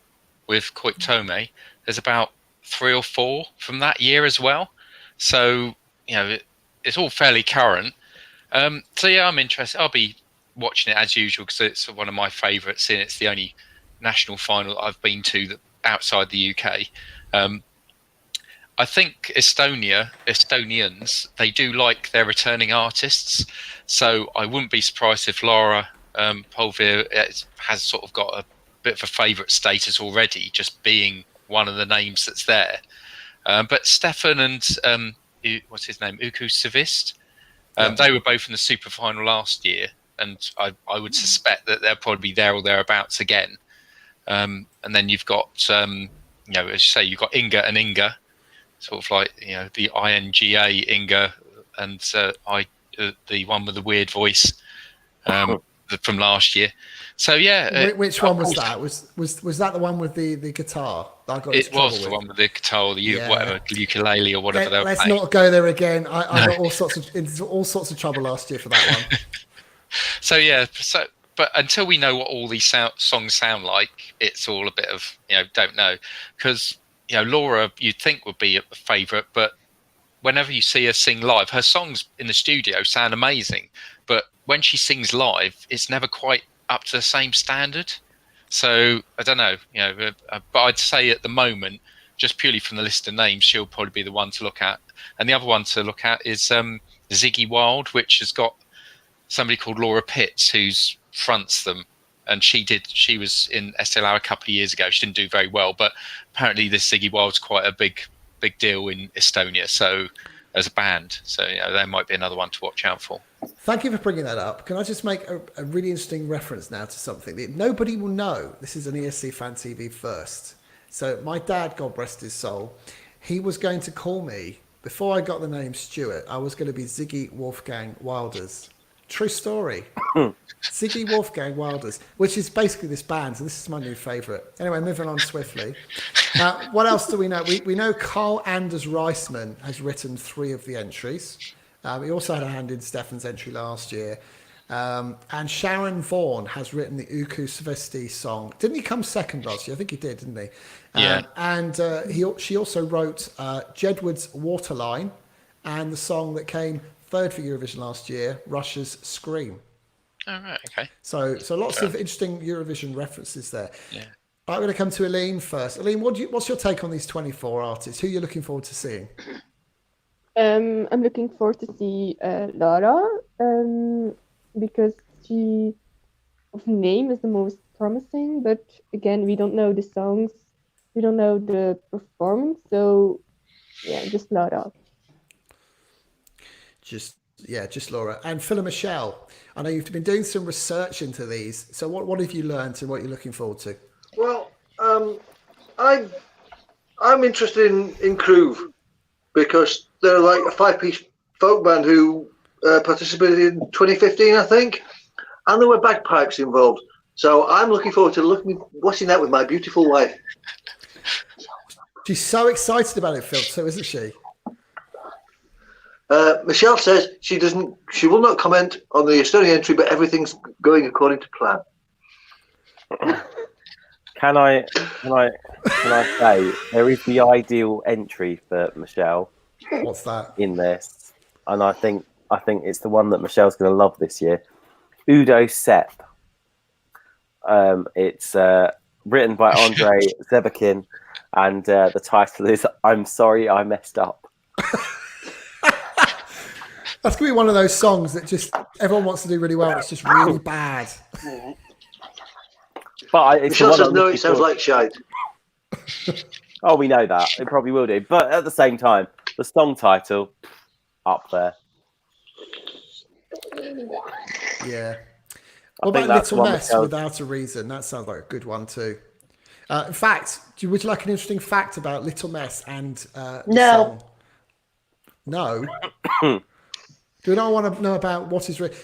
with Quick Tome. There's about 3 or 4 from that year as well. So, it's all fairly current. So yeah, I'm interested. I'll be watching it as usual because it's one of my favourites, and it's the only national final I've been to that outside the UK. I think Estonians, they do like their returning artists, so I wouldn't be surprised if Laura Polvir has sort of got a bit of a favourite status already, just being one of the names that's there. But Stefan and what's his name, Uku Savist, they were both in the super final last year, and I would suspect that they'll probably be there or thereabouts again. And then you've got, as you say, you've got Inga and Inga, sort of like, the INGA Inga, and the one with the weird voice from last year. So yeah, which one was that? Was that the one with the guitar? It was the one with the guitar, or the whatever, ukulele or whatever they were Let's playing. not go there again. I got into all sorts of trouble last year for that one. So yeah, but until we know what all these songs sound like, it's all a bit of don't know, because Laura you'd think would be a favourite, but whenever you see her sing live, her songs in the studio sound amazing, but when she sings live, it's never quite up to the same standard. So I don't know, but I'd say at the moment, just purely from the list of names, she'll probably be the one to look at. And the other one to look at is Ziggy Wild, which has got somebody called Laura Pitts who's fronts them, and she was in SLR a couple of years ago. She didn't do very well, but apparently this Ziggy Wild's quite a big deal in Estonia, so as a band, so there might be another one to watch out for. Thank you for bringing that up. Can I just make a really interesting reference now to something that nobody will know? This is an ESC Fan TV first. So my dad, God rest his soul, he was going to call me, before I got the name Stuart, I was going to be Ziggy Wolfgang Wilders. True story. Ziggy Wolfgang Wilders, which is basically this band, and this is my new favourite. Anyway, moving on swiftly. What else do we know? We know Carl Anders Reisman has written 3 of the entries. He also had a hand in Stefan's entry last year. And Sharon Vaughan has written the Uku Svesti song. Didn't he come second last year? I think he did, didn't he? Yeah. And she also wrote Jedward's Waterline and the song that came third for Eurovision last year, Russia's Scream. Oh, right, okay. So lots of interesting Eurovision references there. Yeah. I'm going to come to Aline first. Aline, what's your take on these 24 artists? Who are you looking forward to seeing? I'm looking forward to see Lara because she, of name, is the most promising. But again, we don't know the songs, we don't know the performance. So yeah, just Lara. Just Laura. And Phil and Michelle, I know you've been doing some research into these. So what have you learned and what you're looking forward to? Well, I'm interested in Groove because they're like a 5-piece folk band who participated in 2015, I think, and there were bagpipes involved. So I'm looking forward to watching that with my beautiful wife. She's so excited about it, Phil, too, isn't she? Michelle says she will not comment on the Estonia entry, but everything's going according to plan. Can I say there is the ideal entry for Michelle? What's that? In this, and I think it's the one that Michelle's going to love this year. Udo Sepp. It's written by Andrei Zebakin, and the title is "I'm Sorry I Messed Up." That's going to be one of those songs that just everyone wants to do really well. It's just really bad. But Michelle says no, it sounds like shite. Oh, we know that. It probably will do. But at the same time, the song title, up there. Yeah. What about Little Mess, Without a Reason? That sounds like a good one too. In fact, would you like an interesting fact about Little Mess and the No. song? No. Do you not want to know about what is written?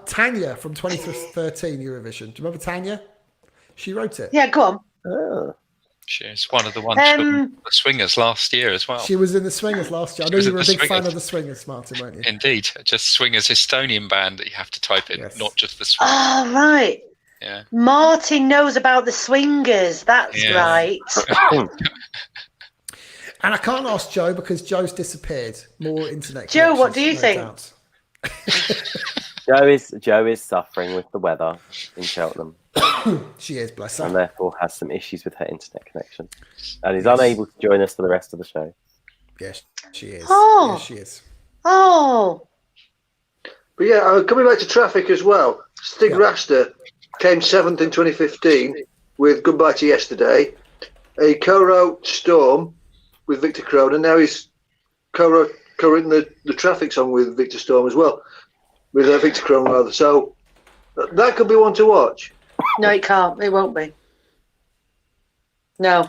Tanya from 2013 Eurovision. Do you remember Tanya? She wrote it. Yeah, go on. Oh. She's one of the ones from the Swingers last year as well. She was in the Swingers last year. I know you were a big fan of the Swingers, Martin, weren't you? Indeed, just Swingers Estonian band that you have to type in, not just the Swingers. Oh, right. Yeah. Martin knows about the Swingers. That's right. And I can't ask Joe because Joe's disappeared. More internet. Joe, what do you think? Doubt. Joe is suffering with the weather in Cheltenham. She is, bless her. And therefore has some issues with her internet connection. And is unable to join us for the rest of the show. Yes, she is. Oh. Yes, she is. Oh. But yeah, coming back to traffic as well. Stig Rasta came 7th in 2015 with Goodbye to Yesterday. He co-wrote Storm with Victor Crone, and now he's co-written the traffic song with Victor Storm as well. With Victor Crone, rather. So that could be one to watch. No, it can't. It won't be. No.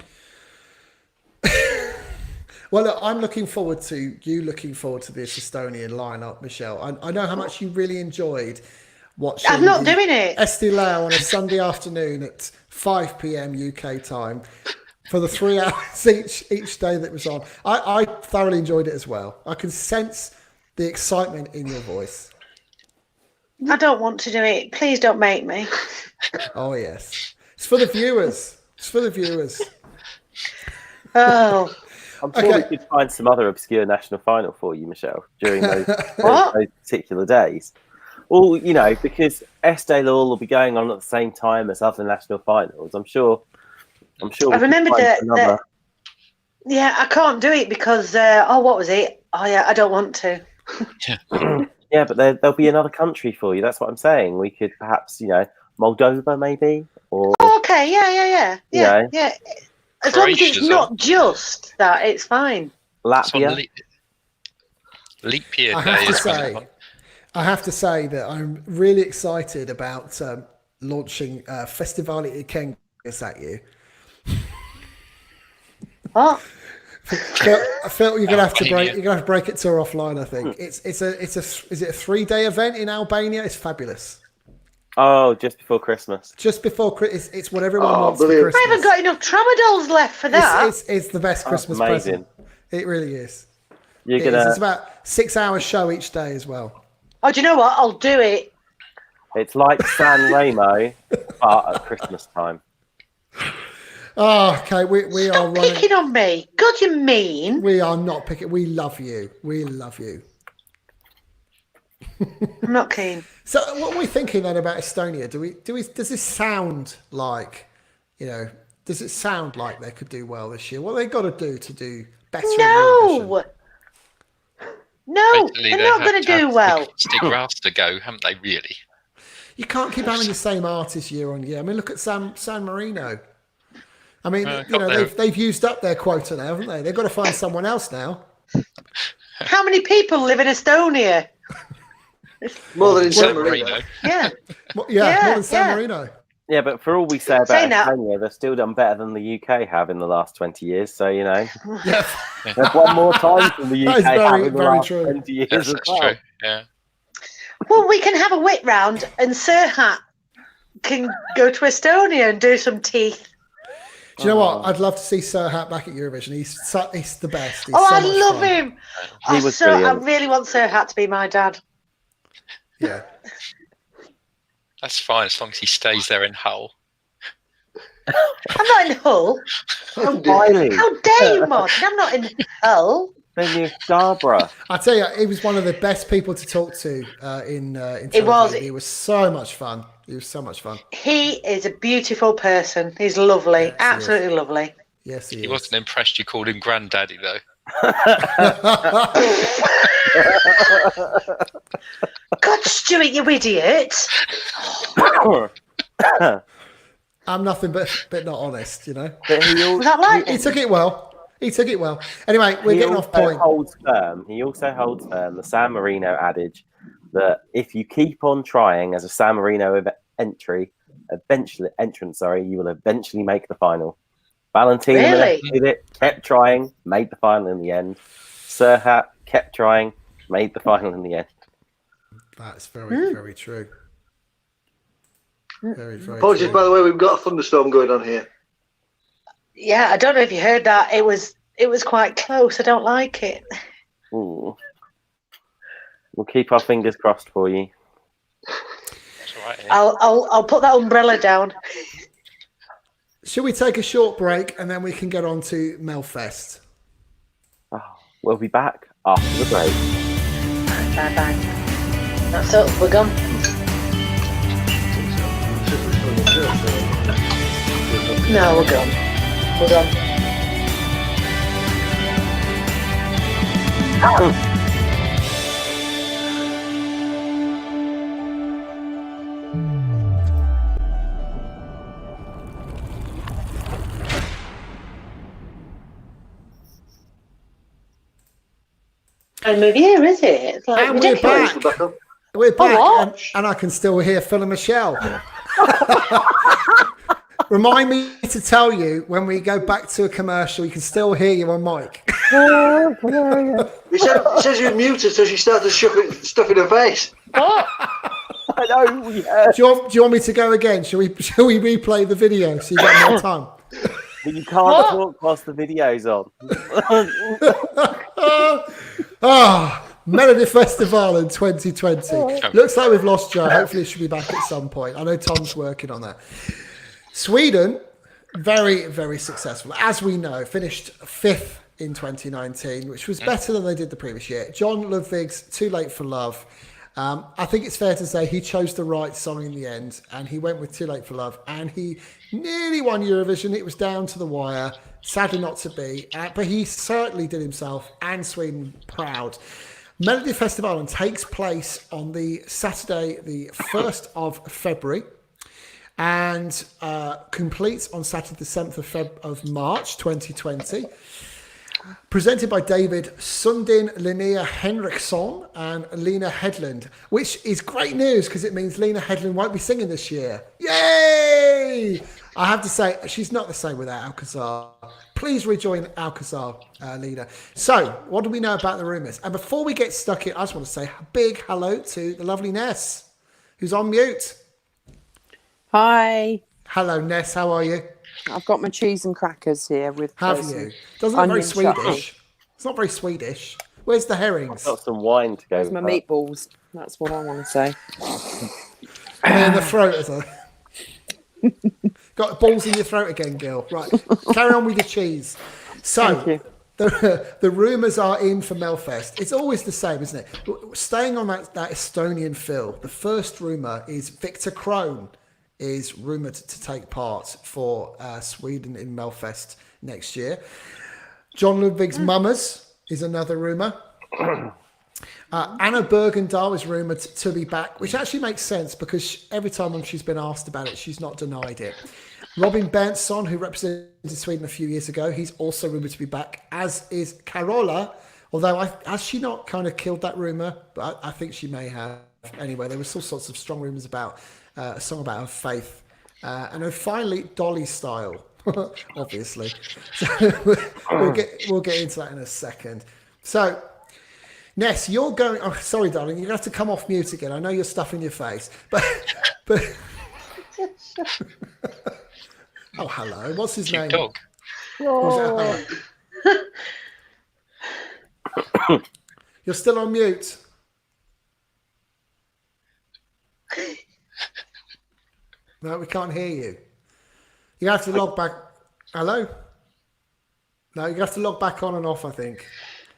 Well, look, I'm looking forward to this Estonian lineup, Michelle. I know how much you really enjoyed watching. I'm not doing it. Eesti Laul on a Sunday afternoon at 5 p.m. UK time for the 3 hours each day that was on. I thoroughly enjoyed it as well. I can sense the excitement in your voice. I don't want to do it. Please don't make me. Oh, yes. It's for the viewers. It's for the viewers. Oh. I'm sure we could find some other obscure national final for you, Michelle, during those particular days. Well, you know, because Eesti Laul will be going on at the same time as other national finals. I'm sure. I remember that. Yeah, I can't do it because. What was it? Oh, yeah, I don't want to. Yeah, but there'll be another country for you. That's what I'm saying. We could perhaps, Moldova, maybe, or. Oh, okay, yeah. As long as it's not just that, it's fine. Latvia. Leap year I have to say that I'm really excited about launching Festivali Ikengas at you. What? I felt you're gonna have to break it to her offline. I think is it a 3-day event in Albania? It's fabulous. Oh, just before Christmas. Just before Christmas. It's what everyone wants for Christmas. I haven't got enough tramadol left for that. It's the best Christmas present. It really is. It's about 6 hours show each day as well. Oh, do you know what? I'll do it. It's like San Remo, but at Christmas time. Oh, okay. We are picking on me. God, you mean? We are not picking. We love you. We love you. I'm not keen. So, what are we thinking then about Estonia? Does this sound like, does it sound like they could do well this year? What have they got to do better? No, they're not going to do well. Stig Rasta go, haven't they? Really? You can't keep having the same artist year on year. I mean, look at San Marino. I mean, they've used up their quota now, haven't they? They've got to find someone else now. How many people live in Estonia? More than in San Marino. Yeah. More than San Marino. Yeah, but for all we say about Estonia, they've still done better than the UK have in the last 20 years. So, they've won more times than the UK have in the last 20 years as well. True. Yeah. Well, we can have a wit round and Serhat can go to Estonia and do some teeth. Do you know what? I'd love to see Serhat back at Eurovision. He's the best. I love him. I really want Serhat to be my dad. Yeah. That's fine as long as he stays there in Hull. I'm not in Hull. How dare you, Martin? I'm not in Hull. Then you're Scarborough. I tell you, he was one of the best people to talk to in It was. He was so much fun. He is a beautiful person. He's lovely. Yes, absolutely lovely. Yes, he is. He wasn't impressed you called him Granddaddy, though. God, Stuart, you idiot. I'm nothing but not honest, Was that like he took it well. Anyway, we're getting off point. He also holds firm the San Marino adage that if you keep on trying as a San Marino entrant, you will eventually make the final. Valentina Really? did it, kept trying, made the final in the end. Serhat kept trying, made the final in the end. That's very, very true. Very, very Apologies, true. by the way, we've got a thunderstorm going on here. Yeah, I don't know if you heard that. It was quite close. I don't like it. Ooh. We'll keep our fingers crossed for you. That's all right. I'll put that umbrella down. Shall we take a short break and then we can get on to Melfest? Oh, we'll be back after the break. Bye bye. That's it. We're gone. No, we're gone. We're gone. And move here, is it? It's like And we're ridiculous. back. We're back, what? and I can still hear Phil and Michelle. Remind me to tell you when we go back to a commercial, you can still hear you on mic. It says you're muted, so she started stuffing her face. What? I know, yeah. Do you want me to go again? Shall we replay the video so you get more time? But you can't talk whilst the video's on. Melodifestivalen 2020. Looks like we've lost Joe. Hopefully she'll be back at some point. I know Tom's working on that. Sweden, very, very successful. As we know, finished 5th in 2019, which was better than they did the previous year. John Ludwig's Too Late for Love. I think it's fair to say he chose the right song in the end, and he went with Too Late for Love, and he nearly won Eurovision. It was down to the wire. Sadly not to be, but he certainly did himself and Sweden proud. Melodifestivalen takes place on the Saturday, the 1st of February, and completes on Saturday, the 7th of March 2020. Presented by David Sundin, Linnea Henriksson and Lena Headland, which is great news because it means Lena Headland won't be singing this year. Yay! I have to say, she's not the same without Alcazar. Please rejoin Alcazar, Lena. So, what do we know about the rumours? And before we get stuck in, I just want to say a big hello to the lovely Ness, who's on mute. Hi. Hello, Ness. How are you? I've got my cheese and crackers here with. Have you? Doesn't look very Swedish. It's not very Swedish. Where's the herrings? Got some wine to go. Where's my meatballs? That's what I want to say. In the throat, is it? Got balls in your throat again, Gil. Right, carry on with your cheese. So, the rumours are in for Melfest. It's always the same, isn't it? Staying on that Estonian fill, the first rumour is Victor Krone is rumoured to take part for Sweden in Melfest next year. John Ludwig's Mummers is another rumour. Anna Bergendahl is rumoured to be back, which actually makes sense because every time she's been asked about it, she's not denied it. Robin Berntsson, who represented Sweden a few years ago, he's also rumoured to be back, as is Carola, although has she not kind of killed that rumour? But I think she may have. Anyway, there were all sorts of strong rumours about a song about her faith. And then finally, Dolly Style, obviously. So we'll get into that in a second. So, Ness, you're going... Oh, sorry, darling, you're going to have to come off mute again. I know you're stuffing your face. But oh, hello. What's his name? Dog. Oh. You're still on mute. No, we can't hear you. You have to log back. Hello? No, you have to log back on and off, I think.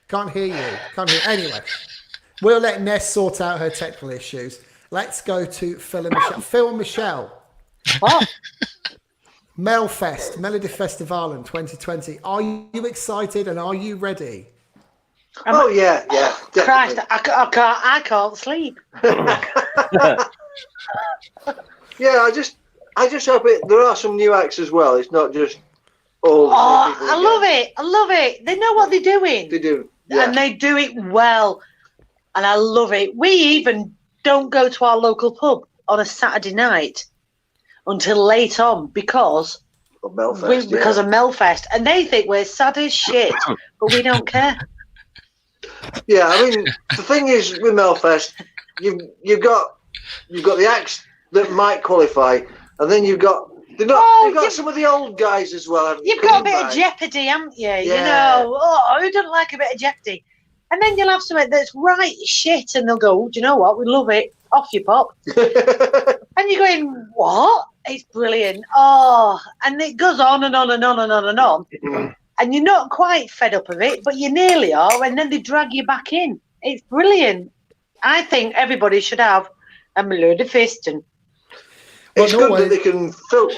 Can't hear you. Can't hear. Anyway, we'll let Ness sort out her technical issues. Let's go to Phil and Michelle. Phil and Michelle. What? Melodifestivalen 2020. Are you excited and are you ready? Oh yeah, definitely. Christ, I can't sleep. Yeah, I just hope there are some new acts as well. It's not just all. I love it. I love it. They know what they're doing. They do, yeah. And they do it well. And I love it. We even don't go to our local pub on a Saturday night until late on because of Melfest. Because of Melfest, and they think we're sad as shit, but we don't care. Yeah, I mean, the thing is with Melfest, you've got the acts that might qualify, and then you've got some of the old guys as well. You've got a bit of jeopardy, haven't you? Yeah. You know, who doesn't like a bit of jeopardy? And then you'll have something that's right shit, and they'll go, do you know what? We love it. Off you pop. And you're going, what? It's brilliant. Oh, and it goes on and on and on and on and on. And you're not quite fed up of it, but you nearly are. And then they drag you back in. It's brilliant. I think everybody should have a Melodifestivalen. It's good that they can fill.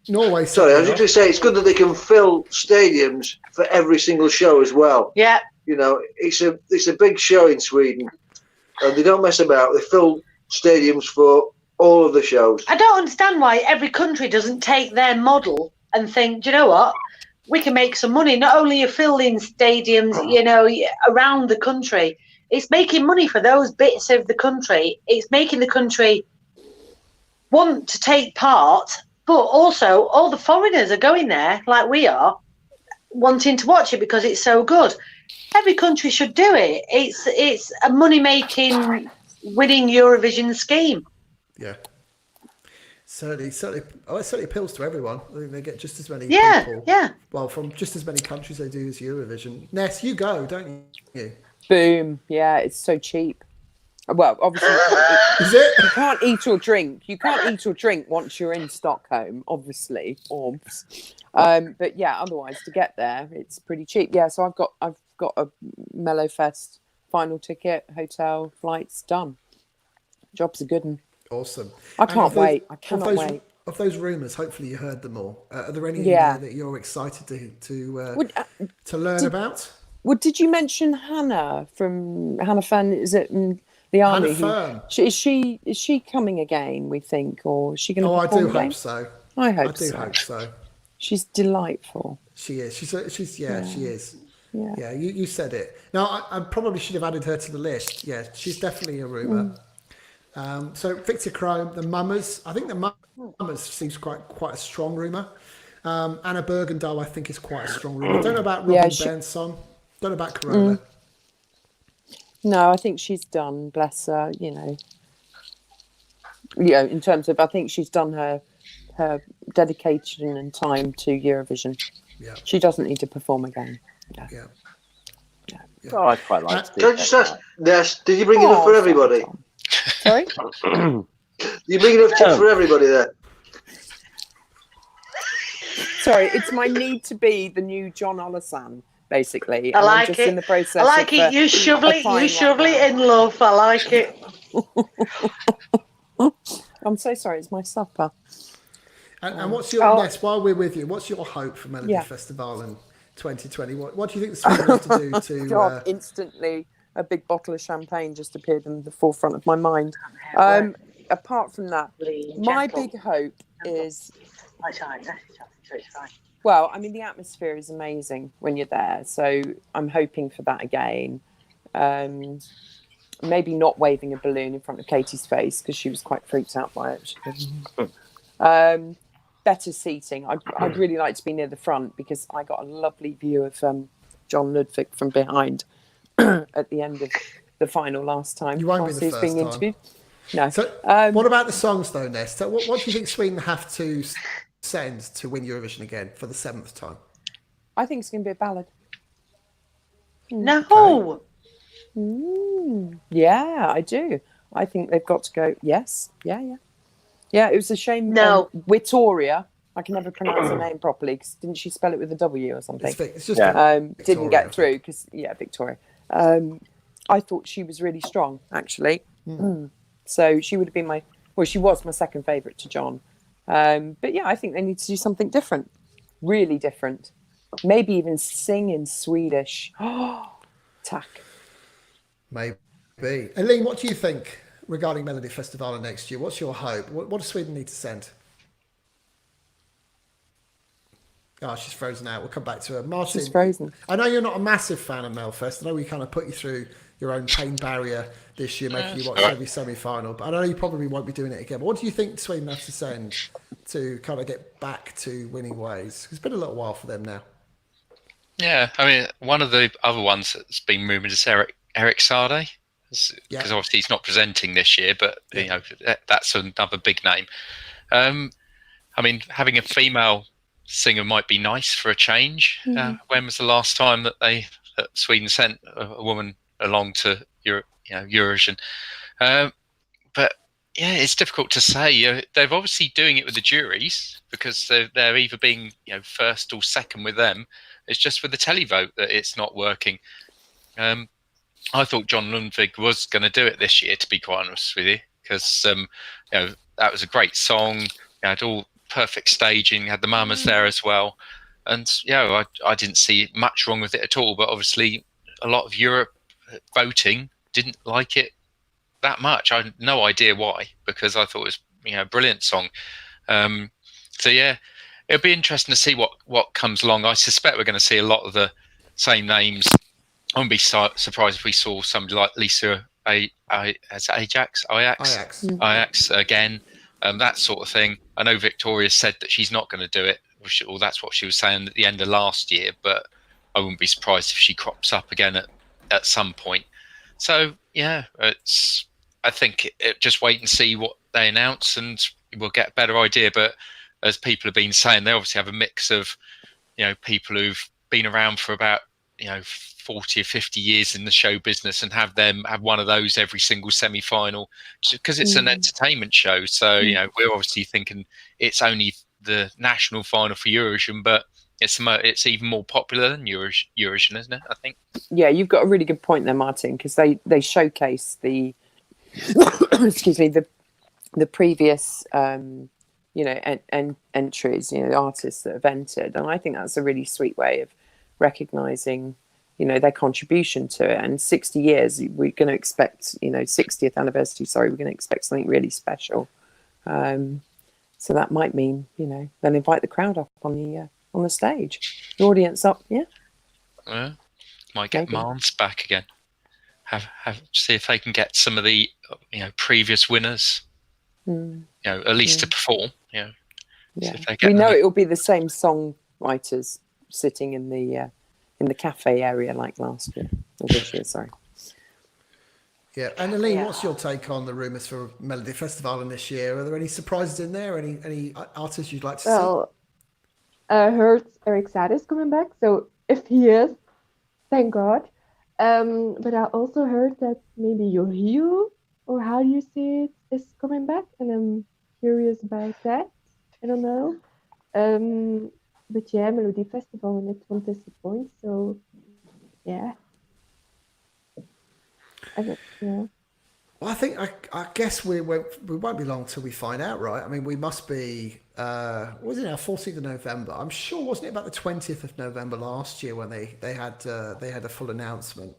Norway. Sorry, I was just going to say it's good that they can fill stadiums for every single show as well. Yeah. You know, it's a big show in Sweden, and they don't mess about. They fill stadiums for all of the shows. I don't understand why every country doesn't take their model and think, do you know what? We can make some money. Not only are filling stadiums, you know, around the country, it's making money for those bits of the country. It's making the country want to take part, but also all the foreigners are going there, like we are, wanting to watch it because it's so good. Every country should do it. It's a money-making, winning Eurovision scheme. Yeah. Certainly, oh, it certainly appeals to everyone. I think they get just as many people. Yeah. Well, from just as many countries they do as Eurovision. Ness, you go, don't you? Boom. Yeah, it's so cheap. Well, obviously, Is it? you can't eat or drink. You can't eat or drink once you're in Stockholm, obviously. But yeah, otherwise to get there, it's pretty cheap. Yeah, so I've got a Mellowfest final ticket, hotel, flights done. Job's a good one. Awesome. I can't wait. I cannot wait. Of those rumours, hopefully you heard them all. Are there any that you're excited to learn about? Well, did you mention Hannah from Hannah Fan? Is it the army? Hannah Fern. Is she coming again? We think, or is she going to? Oh, I do again? hope so. I hope so. She's delightful. She is. She is. Yeah. You said it. Now, I probably should have added her to the list. Yeah, she's definitely a rumour. So Victor Krone, the Mummers. I think the Mummers seems quite a strong rumour. Anna Bergendahl, I think, is quite a strong rumour. I don't know about Robin Bernson. Don't know about Corona. No, I think she's done. Bless her. You know, in terms of, I think she's done her dedication and time to Eurovision. Yeah. She doesn't need to perform again. Yeah. Oh, I quite like it. Can I just ask, Ness, did you bring enough for everybody? Sorry? You bring enough tips for everybody there? Sorry, it's my need to be the new John Olasan, basically. I like I'm just it. in the process I like it. You shovel it in love. I like it. I'm so sorry. It's my supper. And what's your Ness? While we're with you, what's your hope for Melodifestivalen 2020? What do you think Sweden has to do to? God, instantly a big bottle of champagne just appeared in the forefront of my mind. Apart from that, my big hope is. Well, I mean, the atmosphere is amazing when you're there, so I'm hoping for that again. Maybe not waving a balloon in front of Katie's face because she was quite freaked out by it. Better seating. I'd really like to be near the front because I got a lovely view of John Ludwig from behind at the end of the final last time. You won't be the first time. Interviewed. No. So, what about the songs though, Ness? So what do you think Sweden have to send to win Eurovision again for the 7th time? I think it's going to be a ballad. No. Okay. Yeah, I do. I think they've got to go. Yes. Yeah. It was a shame. No. Vittoria. I can never pronounce her name properly because didn't she spell it with a W or something? It's just didn't get through because Victoria. I thought she was really strong actually. So she would have been she was my second favourite to John. But yeah, I think they need to do something different, really different. Maybe even sing in Swedish. Tack. Maybe. Eileen, what do you think regarding Melodifestivalen next year? What's your hope? What does Sweden need to send? Oh, she's frozen out. We'll come back to her. Martin, she's frozen. I know you're not a massive fan of Melfest. I know we kind of put you through your own pain barrier this year, making you watch every semi-final. But I know you probably won't be doing it again. But what do you think Sweden have to send to kind of get back to winning ways? It's been a little while for them now. Yeah, I mean, one of the other ones that's been rumoured is Eric Sade, because obviously he's not presenting this year, but you know that's another big name. I mean, having a female singer might be nice for a change. When was the last time that Sweden sent a woman along to Eurovision? But yeah, it's difficult to say. They're obviously doing it with the juries because they're either being first or second with them. It's just with the televote that it's not working. I thought John Lundvik was going to do it this year, to be quite honest with you, because that was a great song. You had all perfect staging, had the mamas there as well, and I didn't see much wrong with it at all. But obviously, a lot of Europe voting didn't like it that much. I had no idea why, because I thought it was a brilliant song. So yeah, it'll be interesting to see what comes along. I suspect we're going to see a lot of the same names. I wouldn't be surprised if we saw somebody like Lisa Ajax again, that sort of thing. I know Victoria said that she's not going to do it, or that's what she was saying at the end of last year, but I wouldn't be surprised if she crops up again at some point. So yeah, I think just wait and see what they announce and we'll get a better idea. But as people have been saying, they obviously have a mix of people who've been around for about 40 or 50 years in the show business and have one of those every single semi-final, because it's an entertainment show. So we're obviously thinking it's only the national final for Eurovision, but it's even more popular than Eurovision, isn't it? I think. Yeah, you've got a really good point there, Martin, because they showcase the excuse me, the previous entries, artists that have entered, and I think that's a really sweet way of recognizing their contribution to it. And 60 years, we're going to expect 60th anniversary, we're going to expect something really special. So that might mean they'll invite the crowd up on the stage, the audience up. Might get Mans back again. Have see if they can get some of the previous winners at least to perform. We know it will be the same songwriters sitting in the cafe area like last year, or this year, sorry. Yeah, and Aline, what's your take on the rumours for Melodifestivalen this year? Are there any surprises in there? Any artists you'd like to see? Well, I heard Eric Sade is coming back, so if he is, thank God. But I also heard that maybe Yohio, or how do you say it, is coming back, and I'm curious about that. I don't know. But yeah, Melodifestivalen, it won't disappoint, so yeah. Well, I think I guess we won't be long till we find out, right? I mean, we must be. What was it now? 14th of November. I'm sure, wasn't it about the 20th of November last year when they had a full announcement?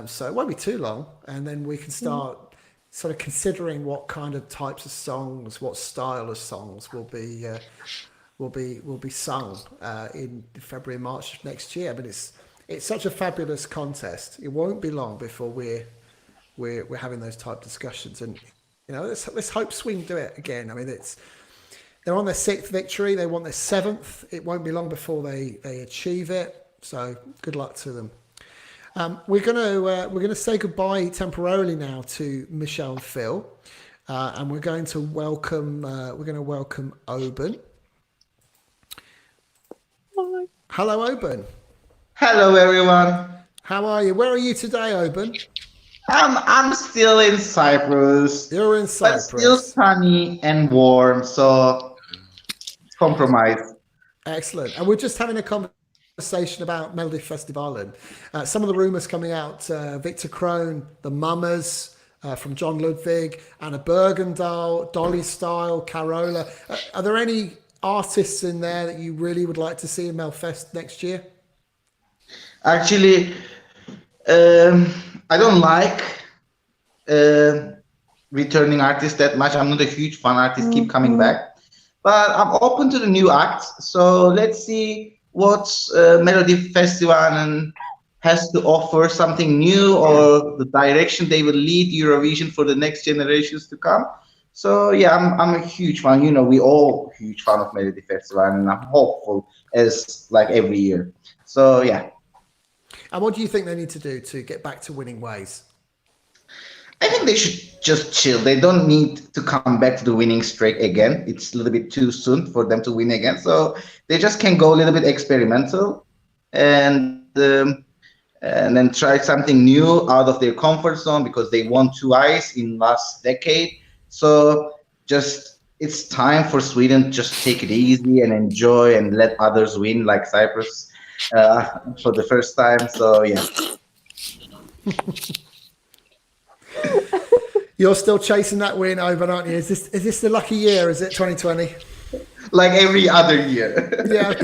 So it won't be too long, and then we can start sort of considering what kind of types of songs, what style of songs will be sung in February and March of next year. But it's such a fabulous contest. It won't be long before we're having those type of discussions, and let's hope Sweden do it again. I mean, they're on their 6th victory. They want their 7th. It won't be long before they achieve it. So good luck to them. We're gonna say goodbye temporarily now to Michelle and Phil, and we're going to welcome Oben. Hello, Oben. Hello, everyone. How are you? Where are you today, Oben? I'm still in Cyprus. You're in Cyprus. But still sunny and warm, so compromise. Excellent. And we're just having a conversation about Melodifestivalen. Some of the rumours coming out, Victor Krohn, the Mamas, from John Ludwig, Anna Bergendahl, Dolly Style, Carola. Are there any artists in there that you really would like to see in Melfest next year? Actually, I don't like returning artists that much. I'm not a huge fan. Artists keep coming back, but I'm open to the new acts. So let's see what Melodifestivalen has to offer something new or the direction they will lead Eurovision for the next generations to come. So yeah, I'm a huge fan. You know, we all huge fan of Melodifestivalen, and I'm hopeful as like every year. So yeah. And what do you think they need to do to get back to winning ways? I think they should just chill. They don't need to come back to the winning streak again. It's a little bit too soon for them to win again. So they just can go a little bit experimental and then try something new out of their comfort zone, because they won twice in last decade. So just it's time for Sweden to just take it easy and enjoy and let others win, like Cyprus for the first time. So yeah. You're still chasing that win over, aren't you? Is this the lucky year? Is it 2020? Like every other year. Yeah, of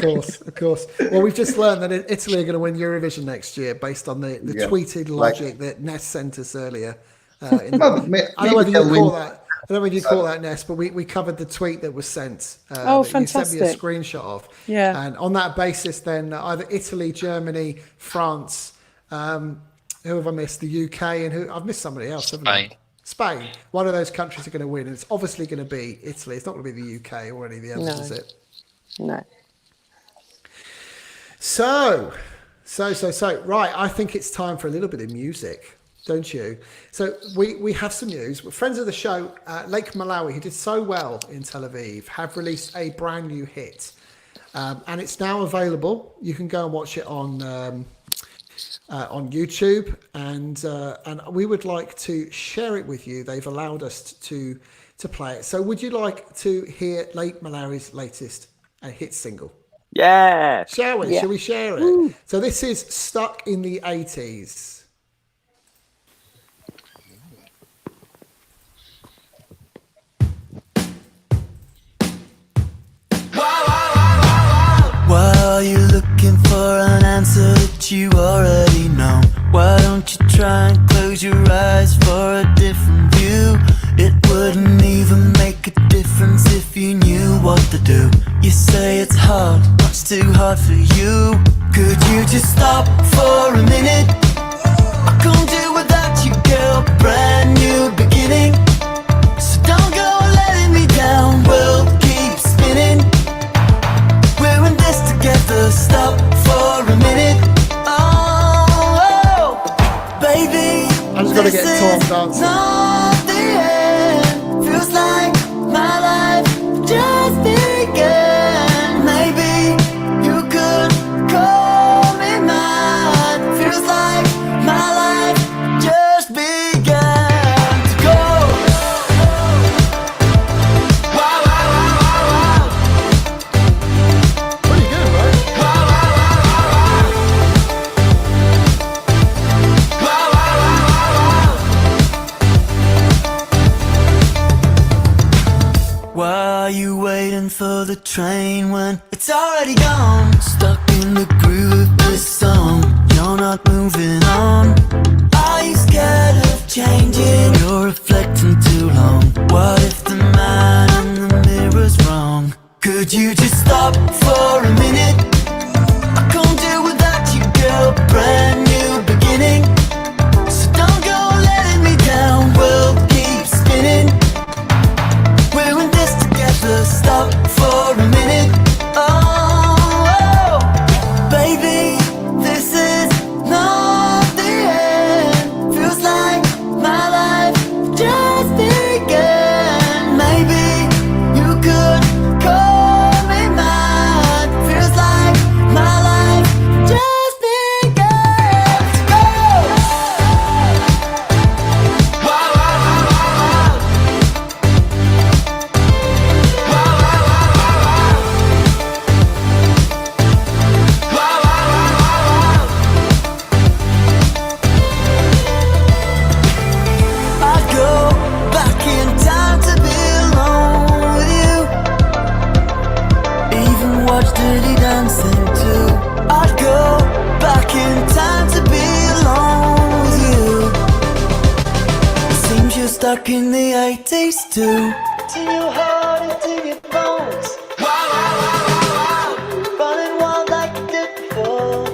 course. Well, we've just learned that Italy are going to win Eurovision next year based on the tweeted logic that Ness sent us earlier. I don't know whether you call that. I don't know whether you call that, Ness, but we covered the tweet that was sent. Fantastic. You sent me a screenshot of. Yeah. And on that basis, then either Italy, Germany, France, who have I missed? The UK, and who I've missed somebody else, haven't I? Spain. One of those countries are going to win, and it's obviously going to be Italy. It's not going to be the UK or any of the others, is it? No. So, right. I think it's time for a little bit of music, don't you? So we have some news. Friends of the show, Lake Malawi, who did so well in Tel Aviv, have released a brand new hit, and it's now available. You can go and watch it on YouTube, and we would like to share it with you. They've allowed us to play it. So would you like to hear Lake Malawi's latest hit single? Yeah. Shall we? Yeah. Shall we share it? Woo. So this is Stuck in the 80s. Why are you looking for an answer that you already know? Why don't you try and close your eyes for a different view? It wouldn't even make a difference if you knew what to do. You say it's hard, much too hard for you. Could you just stop for a minute? I can't do without you, girl. Brand new beginning. So don't go letting me down. World keeps spinning. We're in this together. Stop for a minute. Oh, baby. I just gotta get Tom dancing. Not the end. Feels like my life just began. Maybe you could call me mine. Feels like my life just began to go. Wow, wow, wow, wow, wow. Pretty good, right? Wow, wow, wow, wow, wow. Wow, wow, wow, wow, wow. Why are you waiting for the train when it's already gone? Stuck in the groove of this song, you're not moving on. Are you scared of changing? You're reflecting too long. What if the man in the mirror's wrong? Could you just stop for a minute? I can't do without you, girl. Brand new beginning. So don't go letting me down. World keeps spinning. We're in this together. Stop for a minute. Oh, baby, this is not the end. Feels like my life just began. Maybe you could call me mine. Feels like my life just began to go. Wow, wow, wow, wow, wow. Wow, wow, wow, wow, wow. Wow, wow, wow, wow, wow. I'd go back in time to be alone with you. Even watch Dirty Dancing too. I'd go back in time to be alone with you. It seems you're stuck in the 80s too. To your heart and to your bones. Wow, wow, wow, wow, wow. Running wild like you did before.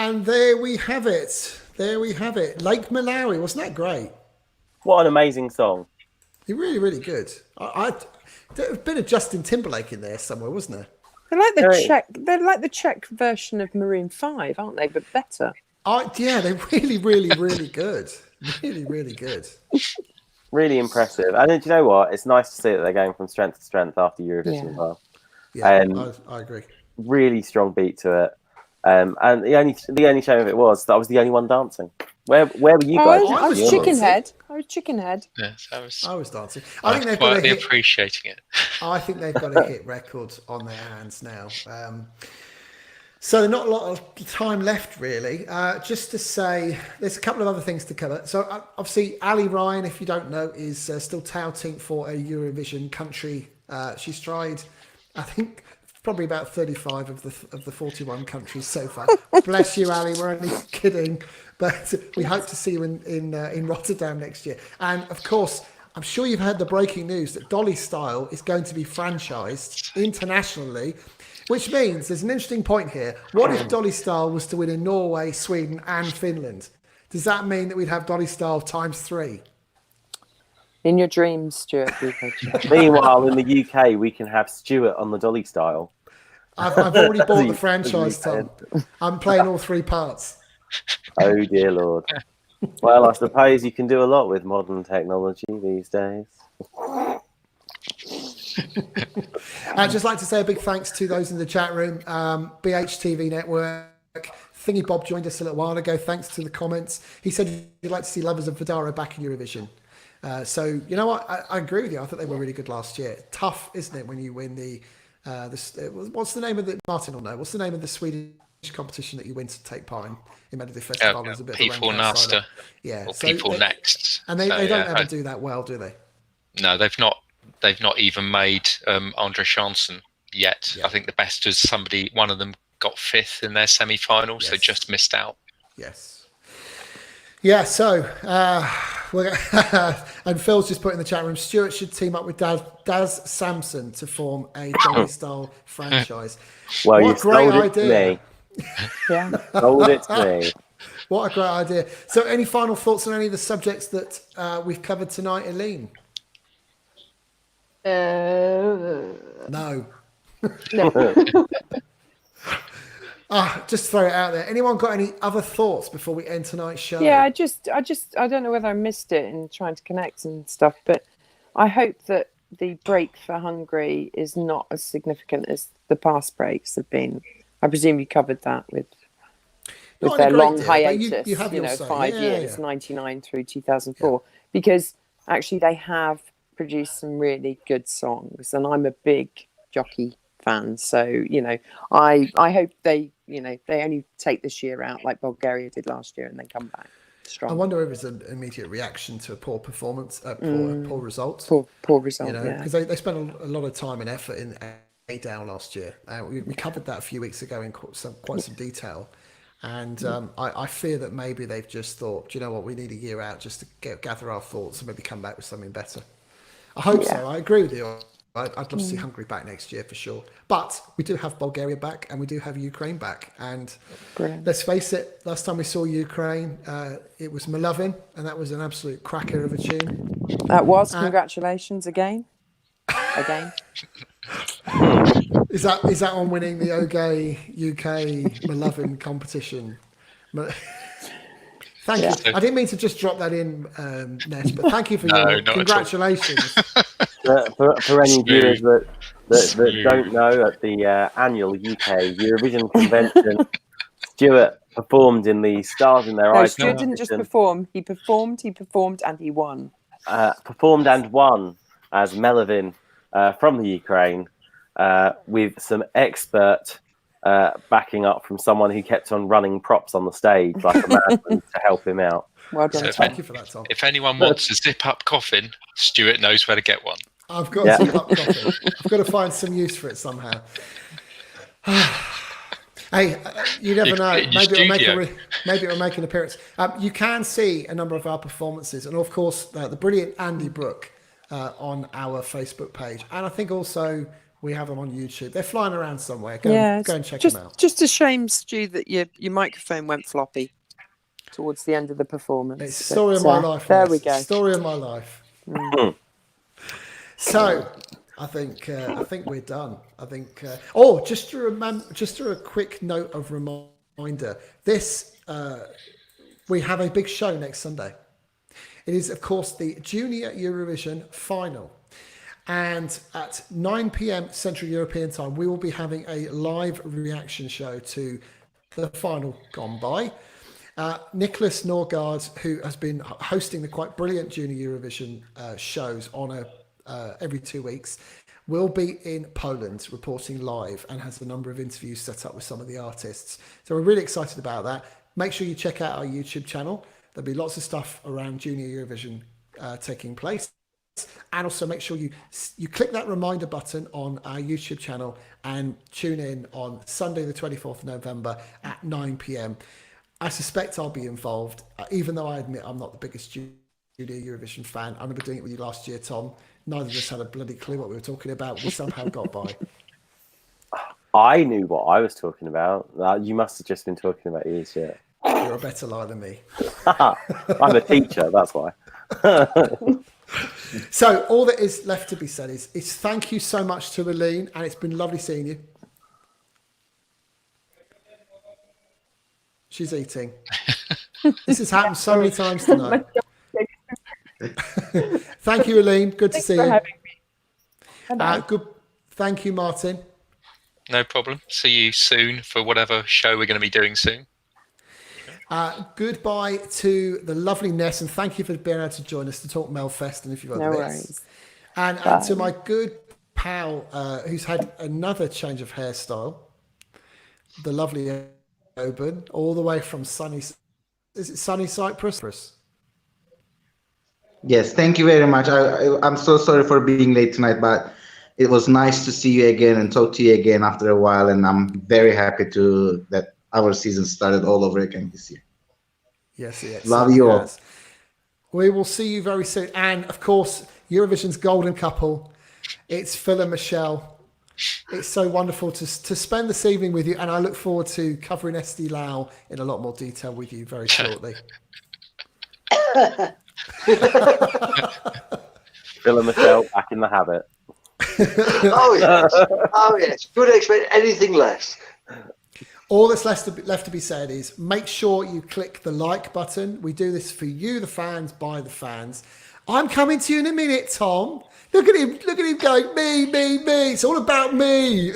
And there we have it. There we have it. Lake Malawi. Wasn't that great? What an amazing song. You're really, really good. There's a bit of Justin Timberlake in there somewhere, wasn't there? They're like the Czech. They're like the Czech version of Maroon 5, aren't they? But better. Yeah, they're really, really, really good. Really, really good. Really impressive. And then, do you know what? It's nice to see that they're going from strength to strength after Eurovision as well. Yeah, I agree. Really strong beat to it. And the only shame of it was that I was the only one dancing. Where were you guys? I was chicken head. Yes, I was dancing. I I was think they've got quietly a hit. appreciating it. I think they've got a hit record on their hands now. So not a lot of time left, really. Just to say, there's a couple of other things to cover. So obviously, Ali Ryan, if you don't know, is still touting for a Eurovision country. She's tried, I think, probably about 35 of the 41 countries so far. Bless you, Ali. We're only kidding, but we hope to see you in Rotterdam next year. And of course, I'm sure you've heard the breaking news that Dolly Style is going to be franchised internationally, which means there's an interesting point here. What if Dolly Style was to win in Norway, Sweden, and Finland? Does that mean that we'd have Dolly Style ×3? In your dreams, Stuart. Meanwhile, in the UK, we can have Stuart on the Dolly Style. I've already bought the franchise, Tom. I'm playing all 3 parts. Oh, dear Lord. Well, I suppose you can do a lot with modern technology these days. I'd just like to say a big thanks to those in the chat room. BHTV Network. Thingy Bob joined us a little while ago. Thanks to the comments. He said he'd like to see Lovers of Vidara back in Eurovision. So, you know what? I agree with you. I thought they were really good last year. Tough, isn't it, when you win what's the name of the... Martin will know. What's the name of the Swedish competition that you win to take part in Melodifestivalen? People Nasta. Yeah. Or People Next. And they don't ever do that well, do they? No, they've not even made Andre Chanson yet. Yeah. I think the best is one of them got 5th in their semi-final, so just missed out. Yes. Yeah, so and Phil's just put in the chat room, Stuart should team up with Daz Samson to form a Dolly Style franchise. Well, what a great idea. Yeah. Sold it to me. What a great idea. So any final thoughts on any of the subjects that we've covered tonight, Eileen? No. Just throw it out there. Anyone got any other thoughts before we end tonight's show? Yeah, I don't know whether I missed it in trying to connect and stuff, but I hope that the break for Hungary is not as significant as the past breaks have been. I presume you covered that with their long hiatus, you know, 5 years, 99 through 2004, because actually they have produced some really good songs, and I'm a big jockey fan, so you know, I hope they only take this year out like Bulgaria did last year and then come back strong. I wonder if it's an immediate reaction to a poor performance, poor results. Poor result, you know, because they spent a lot of time and effort in A down last year. We covered that a few weeks ago in quite some detail. And I fear that maybe they've just thought, do you know what, we need a year out just to gather our thoughts and maybe come back with something better. I hope so. I agree with you. I'd love to see Hungary back next year for sure. But we do have Bulgaria back and we do have Ukraine back. And let's face it, last time we saw Ukraine, it was Melovin, and that was an absolute cracker of a tune. That was. Congratulations again. Is that on winning the OGAY UK Melovin competition? Thank you. I didn't mean to just drop that in, Ness, but thank you for your congratulations. For any viewers that don't know, at the annual UK Eurovision convention, Stuart performed in the Stars in Their Eyes. Stuart didn't just perform; he performed, and he won. Performed and won as Melovin from the Ukraine, with some expert backing up from someone who kept on running props on the stage like a madman to help him out. Well done. So thank you for that, Tom. If anyone wants a zip-up coffin, Stuart knows where to get one. I've got a zip-up coffin. I've got to find some use for it somehow. Hey, you never know. Maybe it'll make an appearance. You can see a number of our performances, and of course, the brilliant Andy Brooke on our Facebook page, and I think also We have them on YouTube. They're flying around somewhere. Go and check them out. Just a shame, Stu, that your microphone went floppy towards the end of the performance. It's the story of my life. There we go. Story of my life. So I think we're done. I think. Just a quick note of reminder. This we have a big show next Sunday. It is, of course, the Junior Eurovision final. And at 9 p.m. Central European time, we will be having a live reaction show to the final gone by. Nicholas Norgard, who has been hosting the quite brilliant Junior Eurovision shows on every 2 weeks, will be in Poland reporting live and has a number of interviews set up with some of the artists. So we're really excited about that. Make sure you check out our YouTube channel. There'll be lots of stuff around Junior Eurovision taking place. And also make sure you click that reminder button on our YouTube channel and tune in on Sunday, the 24th of November at 9 p.m. I suspect I'll be involved, even though I admit I'm not the biggest Junior Eurovision fan. I remember doing it with you last year, Tom. Neither of us had a bloody clue what we were talking about. We somehow got by. I knew what I was talking about. You must have just been talking about ESC. You're a better liar than me. I'm a teacher, that's why. So all that is left to be said is thank you so much to Aline, and it's been lovely seeing you. She's eating. This has happened so many times tonight. Thank you, Aline. Good to see you. Good. Thank you, Martin. No problem. See you soon for whatever show we're going to be doing soon. Goodbye to the lovely Ness, and thank you for being able to join us to talk Melfest and if you've got bits. And to my good pal who's had another change of hairstyle, the lovely Oban, all the way from sunny Cyprus? Yes, thank you very much. I'm so sorry for being late tonight, but it was nice to see you again and talk to you again after a while, and I'm very happy that our season started all over again this year. Yes. Love you all. We will see you very soon. And of course, Eurovision's golden couple. It's Phil and Michelle. It's so wonderful to spend this evening with you. And I look forward to covering Eesti Laul in a lot more detail with you very shortly. Phil and Michelle back in the habit. Oh yes. Couldn't expect anything less. All that's left to be said is make sure you click the like button. We do this for you, the fans, by the fans. I'm coming to you in a minute, Tom. Look at him going, me. It's all about me.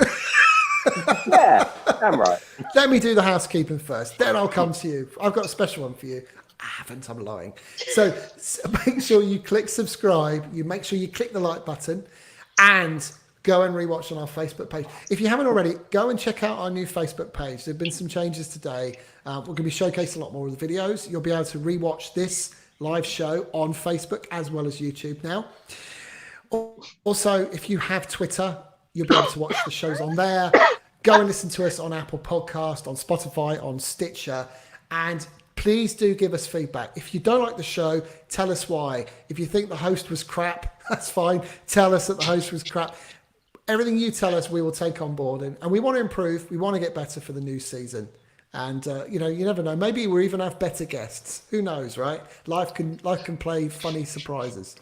Yeah, I'm right. Let me do the housekeeping first. Then I'll come to you. I've got a special one for you. I haven't, I'm lying. So make sure you click subscribe. You make sure you click the like button and go and rewatch on our Facebook page. If you haven't already, go and check out our new Facebook page. There have been some changes today. We're going to be showcasing a lot more of the videos. You'll be able to rewatch this live show on Facebook as well as YouTube now. Also, if you have Twitter, you'll be able to watch the shows on there. Go and listen to us on Apple Podcast, on Spotify, on Stitcher, and please do give us feedback. If you don't like the show, tell us why. If you think the host was crap, that's fine. Tell us that the host was crap. Everything you tell us, we will take on board. And we want to improve. We want to get better for the new season. And, you never know. Maybe we'll even have better guests. Who knows, right? Life can play funny surprises.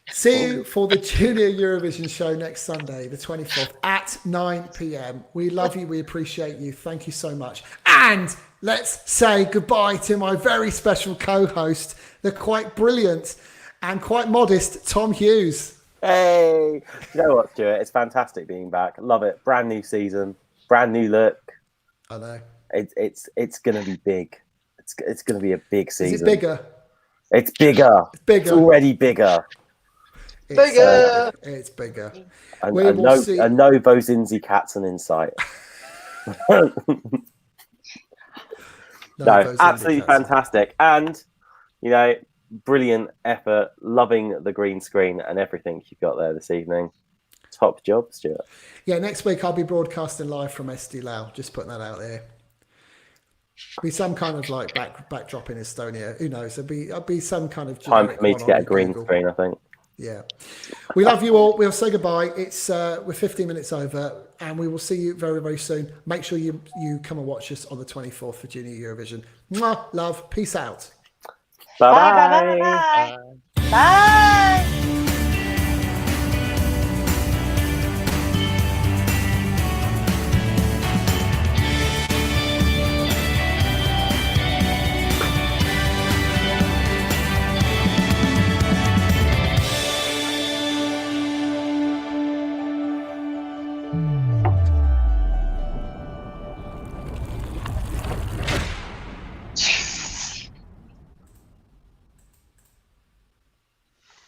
See you for the Junior Eurovision show next Sunday, the 24th at 9 p.m. We love you. We appreciate you. Thank you so much. And let's say goodbye to my very special co-host, the quite brilliant and quite modest Tom Hughes. Hey, you know what, Stuart? It's fantastic being back. Love it. Brand new season, brand new look. I know. It's going to be big. It's going to be a big season. Is it bigger? It's bigger. It's bigger. It's already bigger. It's bigger. And no Bozinzi Katzen in sight. No, absolutely fantastic. And, brilliant effort, loving the green screen and everything you've got there this evening. Top job, Stuart. Yeah, next week I'll be broadcasting live from Eesti Laul. Just putting that out there. Be some kind of backdrop in Estonia. Who knows? There'll be some kind of time for me to get a green screen, I think. Yeah. We love you all. We'll say goodbye. It's we're 15 minutes over, and we will see you very, very soon. Make sure you come and watch us on the 24th for Junior Eurovision. Mwah, love. Peace out. Bye-bye. Bye. Bye. Bye.